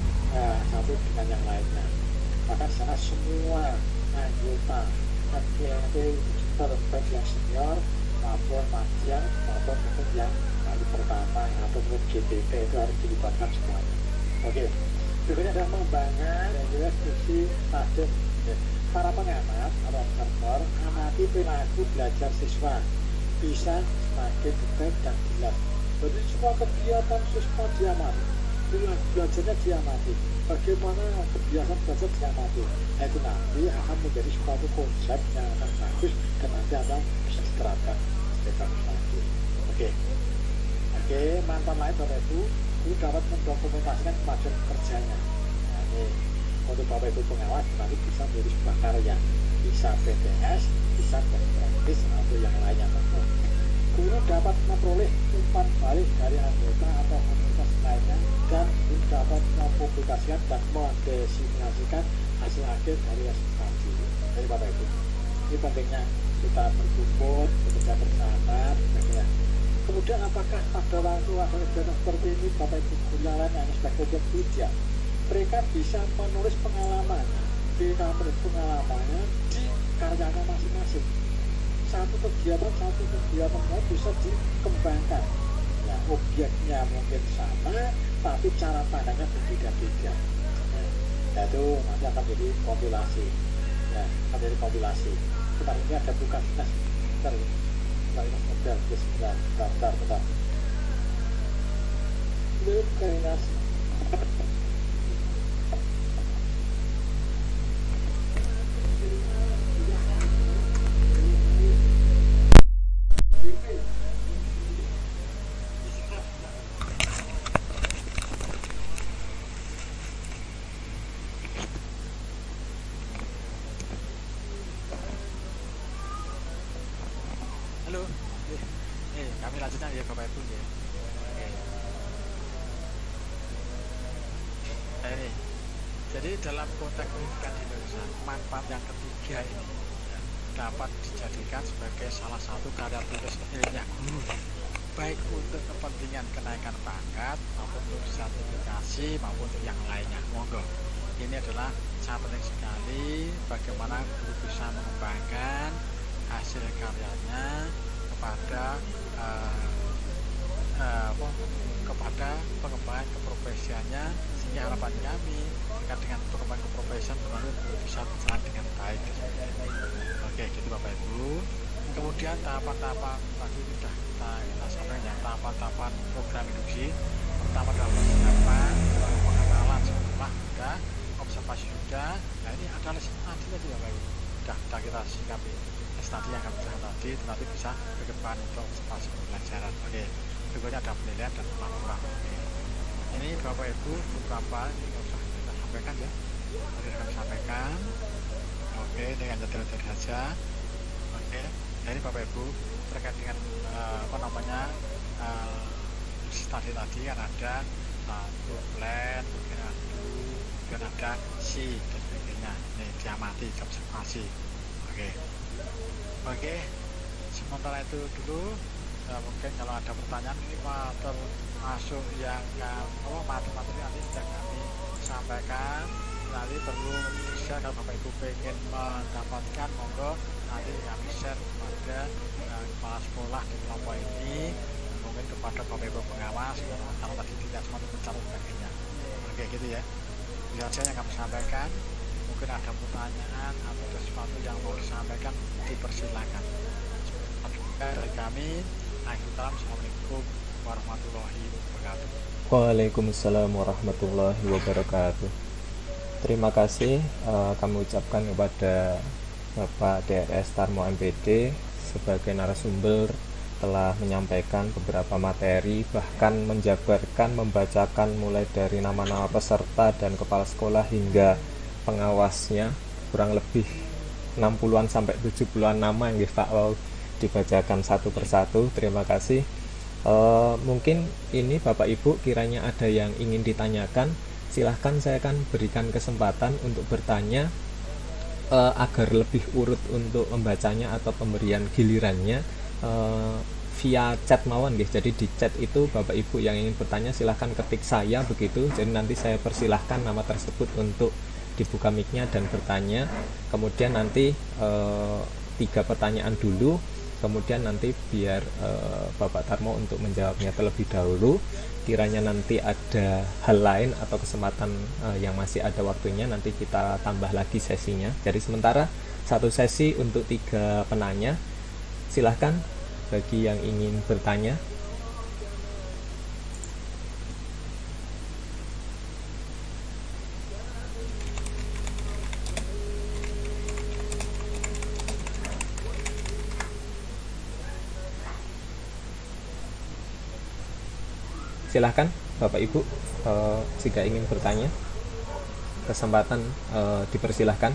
satu dengan yang lainnya. Maka di sana semua anggota MGMP terbaik yang senior maupun majian maupun yang kali pertama atau GTP itu harus dilibatkan semuanya. Oke. Berikutnya adalah membangun dan juga diskusi stadium. Para pengamat atau observer amati perilaku belajar siswa bisa semakin detail dan jelas. Jadi semua kegiatan siswa diamati, perilaku belajarnya diamati, bagaimana kebiasaan belajar diamati. Nah, itu nanti akan menjadi suatu konsep yang akan bagus dan nanti akan bisa diterapkan secara bagus. Oke, mantan lain Bapak Ibu, ini dapat mendokumentasikan kemajuan kerjanya. Nah, ini untuk Bapak Ibu pengawas nanti bisa menjadi sebuah karya, bisa PTS, bisa best practice atau yang lainnya. Guru dapat memperoleh umpan balik dari anggota atau komunitas lainnya dan dapat mempublikasikan dan mendesimulasikan hasil akhir dari studi. Jadi Bapak Ibu, ini pentingnya kita berkumpul, bekerja bersama, sebagainya. Kemudian apakah pada waktu kegiatan seperti ini Bapak Ibu guru yang lain hanya sebagai objek tidak? Mereka bisa menulis pengalamannya, pengalamannya di karyanya masing-masing. Satu kegiatan bisa dikembangkan. Ya, objeknya mungkin sama, tapi cara pandangnya berbeda-beda. Ya, itu nanti akan jadi kompilasi. Ya, akan jadi kompilasi. Kita ini ada bukan tes model, bentar. Koordinasi. Halo, kami lanjutkan ya Bapak Ibu ya. Ini, jadi dalam konteks pendidikan di Indonesia, manfaat yang ketiga ini ya, dapat dijadikan sebagai salah satu karya tulis ilmiah guru, baik untuk kepentingan kenaikan pangkat maupun untuk sertifikasi maupun untuk yang lainnya. Monggo, ini adalah sangat penting sekali bagaimana guru bisa mengembangkan hasil karyanya kepada kepada pengembangan keprofesiannya, sehingga harapan kami terkait dengan pengembangan keprofesian tentu bisa berjalan dengan baik. Oke, gitu Bapak Ibu. Kemudian tahapan-tahapan tadi sudah kita sampaikan ya, tahapan-tahapan program induksi. Pertama adalah persiapan, pengenalan sekolah sudah, observasi sudah. Nah ini ada lesson tadi Bapak Ibu. Sudah kita sikapi. Tadi yang kami jelaskan tadi, nanti bisa ke depan untuk observasi pembelajaran. Oke, berikutnya ada penilaian dan laporan. Oke. Ini Bapak Ibu beberapa yang sudah kita sampaikan ya. Tadi kami sampaikan. Oke, dengan detail-detail saja. Oke, dari Bapak Ibu terkait dengan tadi kan ada satu plan, kemudian ada C dan sebagainya. Ini diamati, observasi. Oke, sementara itu dulu. Mungkin kalau ada pertanyaan ini termasuk yang materi nanti sudah kami sampaikan. Nanti perlu bisa kalau Bapak Ibu pengen mendapatkan, monggo nanti kami share kepada kepala sekolah di kelompok ini, mungkin kepada Bapak Ibu pengawas kalau tadi tidak semua mencari sebagainya. Oke, gitu ya. Itu saja yang kami sampaikan. Mungkin ada pertanyaan atau ada sesuatu yang mau disampaikan, dipersilakan. Dari kami, Assalamualaikum warahmatullahi wabarakatuh. Waalaikumsalam warahmatullahi wabarakatuh. Terima kasih kami ucapkan kepada Bapak DRS Tarmo MPD sebagai narasumber telah menyampaikan beberapa materi, bahkan menjabarkan, membacakan mulai dari nama-nama peserta dan kepala sekolah hingga pengawasnya, kurang lebih 60-an sampai 70-an nama yang dibacakan satu persatu. Terima kasih. Mungkin ini Bapak Ibu kiranya ada yang ingin ditanyakan, silahkan saya akan berikan kesempatan untuk bertanya agar lebih urut untuk membacanya atau pemberian gilirannya via chat mawon guys. Jadi di chat itu Bapak Ibu yang ingin bertanya silahkan ketik saya begitu, jadi nanti saya persilahkan nama tersebut untuk dibuka mic-nya dan bertanya. Kemudian nanti 3 pertanyaan dulu, kemudian nanti biar Bapak Tarmo untuk menjawabnya terlebih dahulu. Kiranya nanti ada hal lain atau kesempatan yang masih ada waktunya, nanti kita tambah lagi sesinya. Jadi sementara 1 sesi untuk 3 penanya. Silahkan bagi yang ingin bertanya. Silahkan Bapak Ibu jika ingin bertanya. kesempatan dipersilahkan.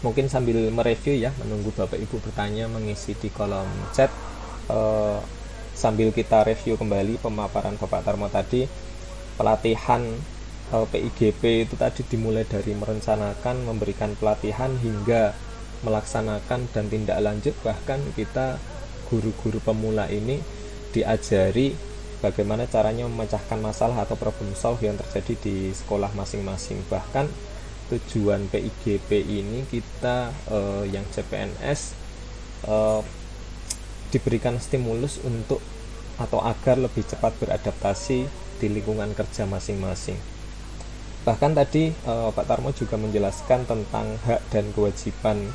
Mungkin sambil mereview ya, menunggu Bapak Ibu bertanya mengisi di kolom chat, sambil kita review kembali pemaparan Bapak Tarmo tadi. Pelatihan PIGP itu tadi dimulai dari merencanakan, memberikan pelatihan hingga melaksanakan dan tindak lanjut. Bahkan kita guru-guru pemula ini diajari bagaimana caranya memecahkan masalah atau problem solve yang terjadi di sekolah masing-masing. Bahkan tujuan PIGP ini kita yang CPNS diberikan stimulus untuk atau agar lebih cepat beradaptasi di lingkungan kerja masing-masing. Bahkan tadi Pak Tarmo juga menjelaskan tentang hak dan kewajiban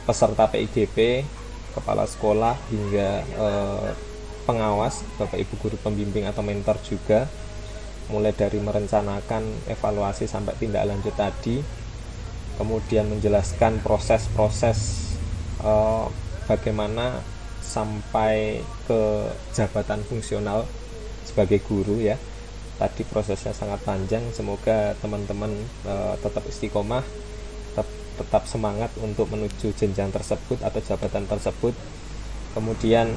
peserta PIGP, kepala sekolah hingga pengawas, Bapak Ibu guru pembimbing atau mentor juga, mulai dari merencanakan, evaluasi sampai tindak lanjut tadi, kemudian menjelaskan proses-proses bagaimana sampai ke jabatan fungsional sebagai guru ya. Tadi prosesnya sangat panjang. Semoga teman-teman tetap istiqomah, tetap semangat untuk menuju jenjang tersebut atau jabatan tersebut. Kemudian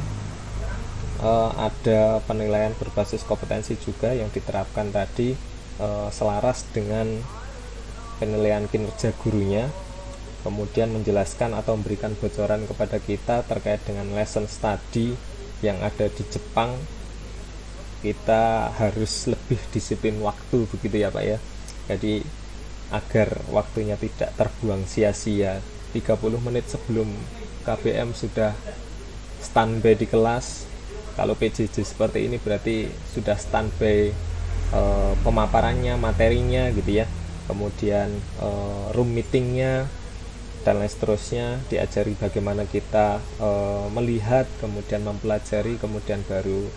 ada penilaian berbasis kompetensi juga yang diterapkan tadi, selaras dengan penilaian kinerja gurunya. Kemudian menjelaskan atau memberikan bocoran kepada kita terkait dengan lesson study yang ada di Jepang. Kita harus lebih disiplin waktu, begitu ya Pak ya. Jadi agar waktunya tidak terbuang sia-sia. 30 menit sebelum KBM sudah standby di kelas. Kalau PJJ seperti ini berarti sudah standby pemaparannya, materinya gitu ya. Kemudian room meetingnya dan lain seterusnya, diajari bagaimana kita melihat, kemudian mempelajari, kemudian baru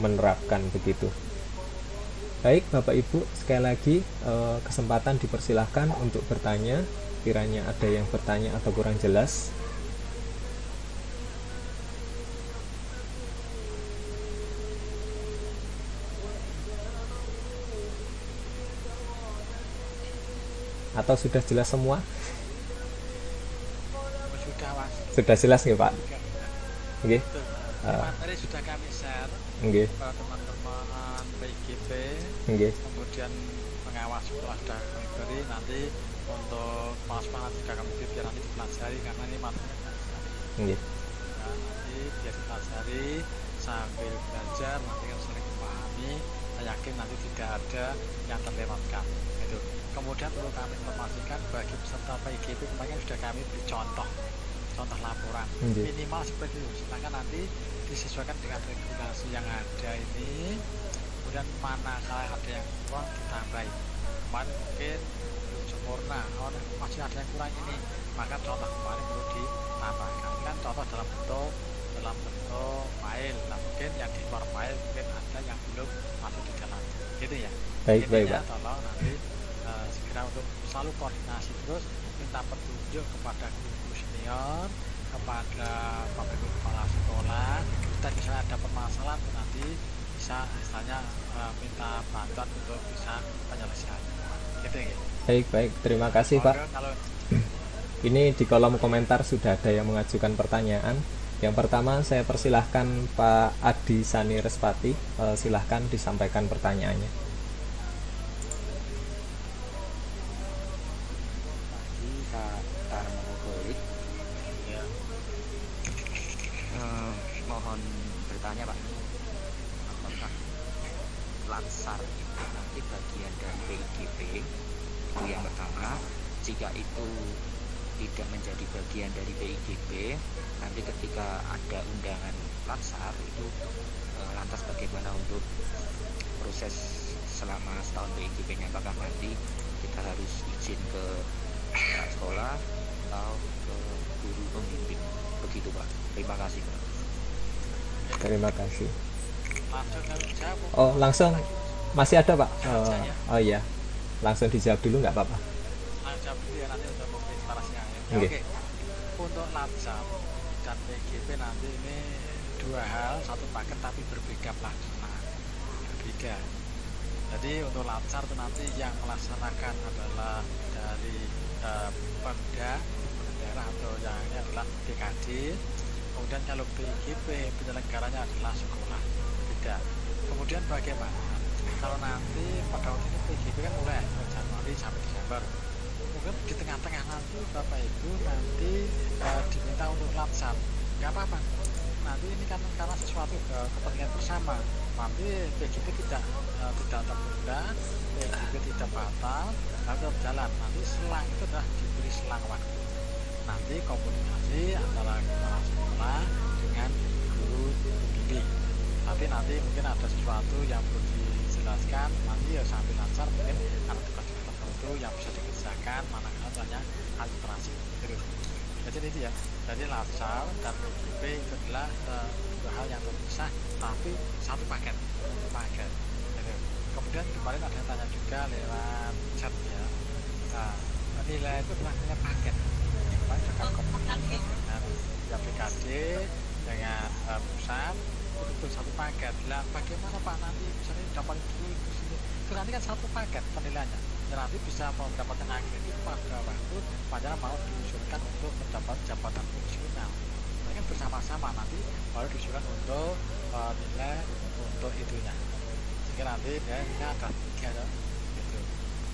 menerapkan begitu. Baik Bapak Ibu, sekali lagi kesempatan dipersilahkan untuk bertanya, kiranya ada yang bertanya atau kurang jelas. Atau sudah jelas semua? Sudah Mas. Sudah jelas nggih Pak? Nggih. Materi sudah kami share Nggih. ke teman-teman PIGP, Nggih. kemudian pengawas sekolah sudah kami beri, nanti untuk kepala sekolah juga kami beri biar nanti dipelajari karena ini materi Nggih. nah, nanti biar dipelajari sambil belajar, nanti kan sering memahami. Saya yakin nanti tidak ada yang terlewatkan gitu. Kemudian perlu kami informasikan bagi peserta PIGP kemarin sudah kami beri contoh laporan minimal seperti itu, sedangkan nanti disesuaikan dengan regulasi yang ada ini. Kemudian mana kalau ada yang kurang ditambahin, kemarin mungkin belum sempurna, masih ada yang kurang ini, maka contoh kemarin perlu ditambahkan. Kan contoh dalam bentuk file, nah mungkin yang di luar file mungkin ada yang belum masuk di dalam gitu ya. Baik Pak. Tolong nanti segera untuk selalu koordinasi terus, minta petunjuk kepada guru senior, kepada Bapak Ibu kepala sekolah. Kita misalnya ada permasalahan nanti bisa misalnya minta bantuan untuk bisa penyelesaian gitu ya. Baik, terima kasih Pak. Kalau Ini di kolom komentar sudah ada yang mengajukan pertanyaan. Yang pertama saya persilahkan Pak Adi Sani Respati, silahkan disampaikan pertanyaannya. Mohon bertanya Pak, apakah Latsar itu nanti bagian dari PIGP? Itu yang pertama. Jika itu tidak menjadi bagian dari PIGP, nanti ketika ada undangan Latsar itu lantas bagaimana untuk proses selama setahun PIGP-nya? Apakah nanti kita harus izin ke sekolah atau ke guru pembimbing? Begitu Pak. Terima kasih Pak. Terima kasih. langsung jawab. Oh langsung masih ada Pak? Oh iya, langsung dijawab dulu nggak apa-apa? Langsung jawab dulu ya nanti untuk mengklarifikasinya ya. Oke. Oke. Untuk Latsar dan PGP nanti ini dua hal, satu paket tapi berbeda pelaksanaan, berbeda. Jadi untuk Latsar itu nanti yang melaksanakan adalah dari Pemda daerah atau yang ini adalah BKD. Kemudian kalau PGP penyelenggaranya adalah sekolah, beda. Kemudian bagaimana kalau nanti pada waktu itu PGP kan mulai Januari sampai Desember, mungkin di tengah-tengah nanti Bapak Ibu nanti diminta untuk Latsar, nggak apa-apa. Nanti ini kan karena sesuatu kepentingan bersama, nanti PGP tidak tertunda, PGP tidak batal, lalu berjalan. Nanti selang itu adalah diberi selang waktu. Nanti komunikasi antara kepala sekolah dengan guru pembimbing. Tapi nanti mungkin ada sesuatu yang perlu dijelaskan, nanti ya sambil Latsar mungkin ada tugas-tugas tertentu yang bisa dikerjakan, manakala hanya administrasi. Jadi itu ya. Jadi Latsar dan PGP itu adalah dua hal yang terpisah, tapi satu paket. Gitu. Kemudian kemarin ada yang tanya juga lewat chat ya. Nah, nilai itu adalah hanya paket. Kemarin juga komunikasi dengan BKD dengan pusat itu satu paket. Lah bagaimana Pak nanti misalnya dapat itu nanti kan satu paket penilaiannya. Dan nanti bisa mendapatkan akredit pada waktu Panjang mau diusulkan untuk mendapat jabatan fungsional. Ini kan bersama-sama nanti baru diusulkan untuk nilai untuk itunya. Sehingga nanti ya ini ada 3 ya, gitu.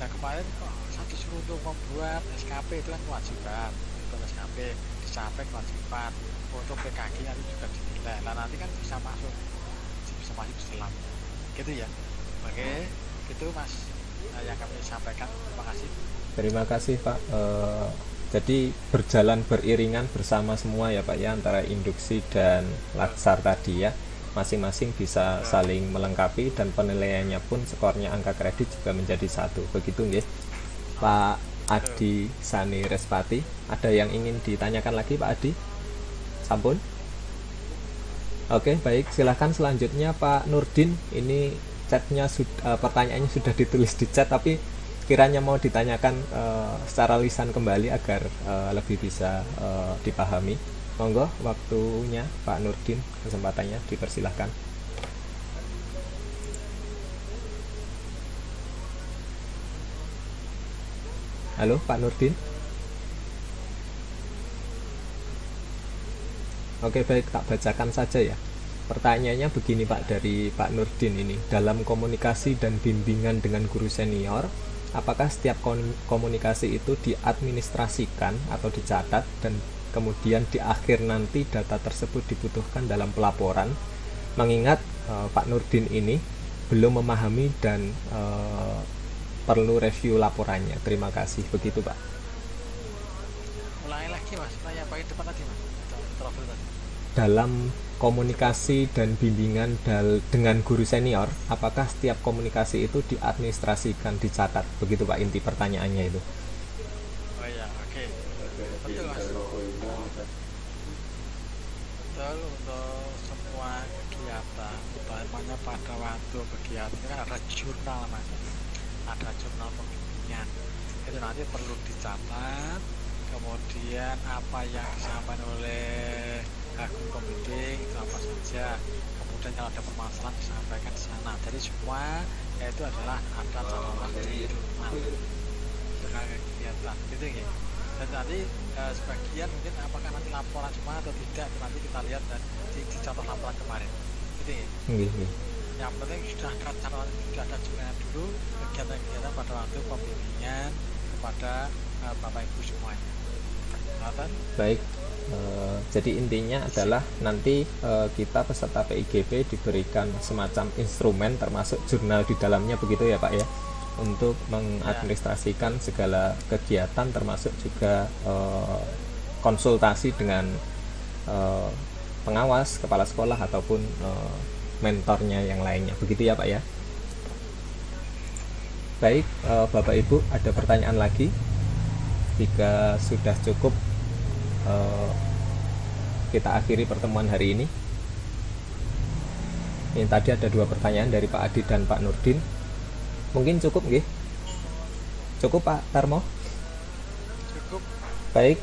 Nah kemarin kok saya disuruh untuk membuat SKP itu kan kewajiban, untuk SKP dicapai kewajiban, untuk PKG nanti juga dinilai. Nah nanti kan bisa masuk selam, gitu ya. Oke, gitu Mas yang kami sampaikan. Terima kasih. Terima kasih Pak. Jadi berjalan beriringan bersama semua ya Pak ya, antara induksi dan Latsar tadi ya, masing-masing bisa saling melengkapi dan penilaiannya pun skornya angka kredit juga menjadi satu. Begitu nggih Pak Adi Sani Respati. Ada yang ingin ditanyakan lagi Pak Adi? Sampun? Oke, baik, silahkan selanjutnya Pak Nurdin. Ini chatnya pertanyaannya sudah ditulis di chat, tapi kiranya mau ditanyakan secara lisan kembali agar lebih bisa dipahami. Monggo, waktunya Pak Nurdin, kesempatannya dipersilahkan. Halo Pak Nurdin. Oke, baik, tak bacakan saja ya. Pertanyaannya begini Pak, dari Pak Nurdin ini. Dalam komunikasi dan bimbingan dengan guru senior, apakah setiap komunikasi itu diadministrasikan atau dicatat dan kemudian di akhir nanti data tersebut dibutuhkan dalam pelaporan? Mengingat Pak Nurdin ini belum memahami dan perlu review laporannya. Terima kasih. Begitu Pak. Ulangi lagi Mas, tanya bagian depan tadi Mas. Dalam komunikasi dan bimbingan dengan guru senior, apakah setiap komunikasi itu diadministrasikan, dicatat? Begitu Pak inti pertanyaannya itu. Oh iya, oke. Betul Mas. Betul, untuk semua kegiatan, utamanya pada waktu kegiatan kan ada jurnal Mas. Ada jurnal pembimbingan. Itu nanti perlu dicatat. Kemudian apa yang disampaikan oleh guru pembimbing itu apa saja, kemudian kalau ada permasalahan disampaikan di sana. Jadi semua itu adalah ada catatan di jurnal terkait kegiatan, gitu ya. Dan nanti sebagian mungkin apakah nanti laporan semua atau tidak, nanti kita lihat dan dicatat laporan kemarin, gitu ya. Yang penting sudah ada catatan, sudah ada jurnal dulu kegiatan-kegiatan pada waktu pembimbingan kepada Bapak Ibu semuanya. Baik, jadi intinya adalah nanti kita peserta PIGP diberikan semacam instrumen termasuk jurnal di dalamnya, begitu ya Pak ya, untuk mengadministrasikan segala kegiatan termasuk juga konsultasi dengan pengawas, kepala sekolah ataupun mentornya yang lainnya, begitu ya Pak ya. Baik, Bapak Ibu, ada pertanyaan lagi? Jika sudah cukup, kita akhiri pertemuan hari ini. Ini tadi ada 2 pertanyaan dari Pak Adi dan Pak Nurdin. Mungkin cukup nggih? Cukup Pak Tarmo? Cukup. Baik,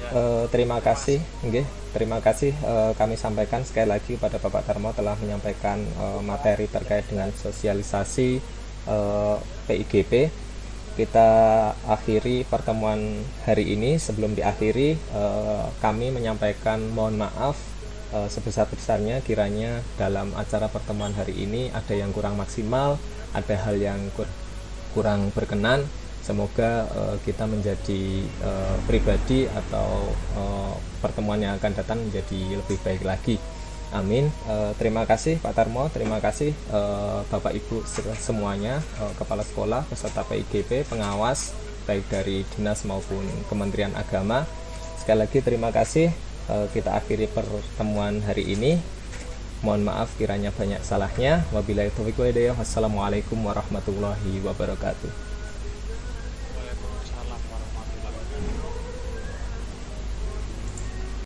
terima kasih. Nggih, terima kasih kami sampaikan sekali lagi kepada Bapak Tarmo telah menyampaikan materi terkait dengan sosialisasi PIGP. Kita akhiri pertemuan hari ini. Sebelum diakhiri, kami menyampaikan mohon maaf sebesar-besarnya kiranya dalam acara pertemuan hari ini ada yang kurang maksimal, ada hal yang kurang berkenan. Semoga kita menjadi pribadi atau pertemuan yang akan datang menjadi lebih baik lagi. Amin. Terima kasih Pak Tarmo, terima kasih Bapak Ibu semuanya, kepala sekolah, peserta PIGP, pengawas baik dari dinas maupun Kementerian Agama. Sekali lagi terima kasih. Kita akhiri pertemuan hari ini. Mohon maaf kiranya banyak salahnya. Wabillahi taufiq wal hidayah. Wassalamualaikum warahmatullahi wabarakatuh.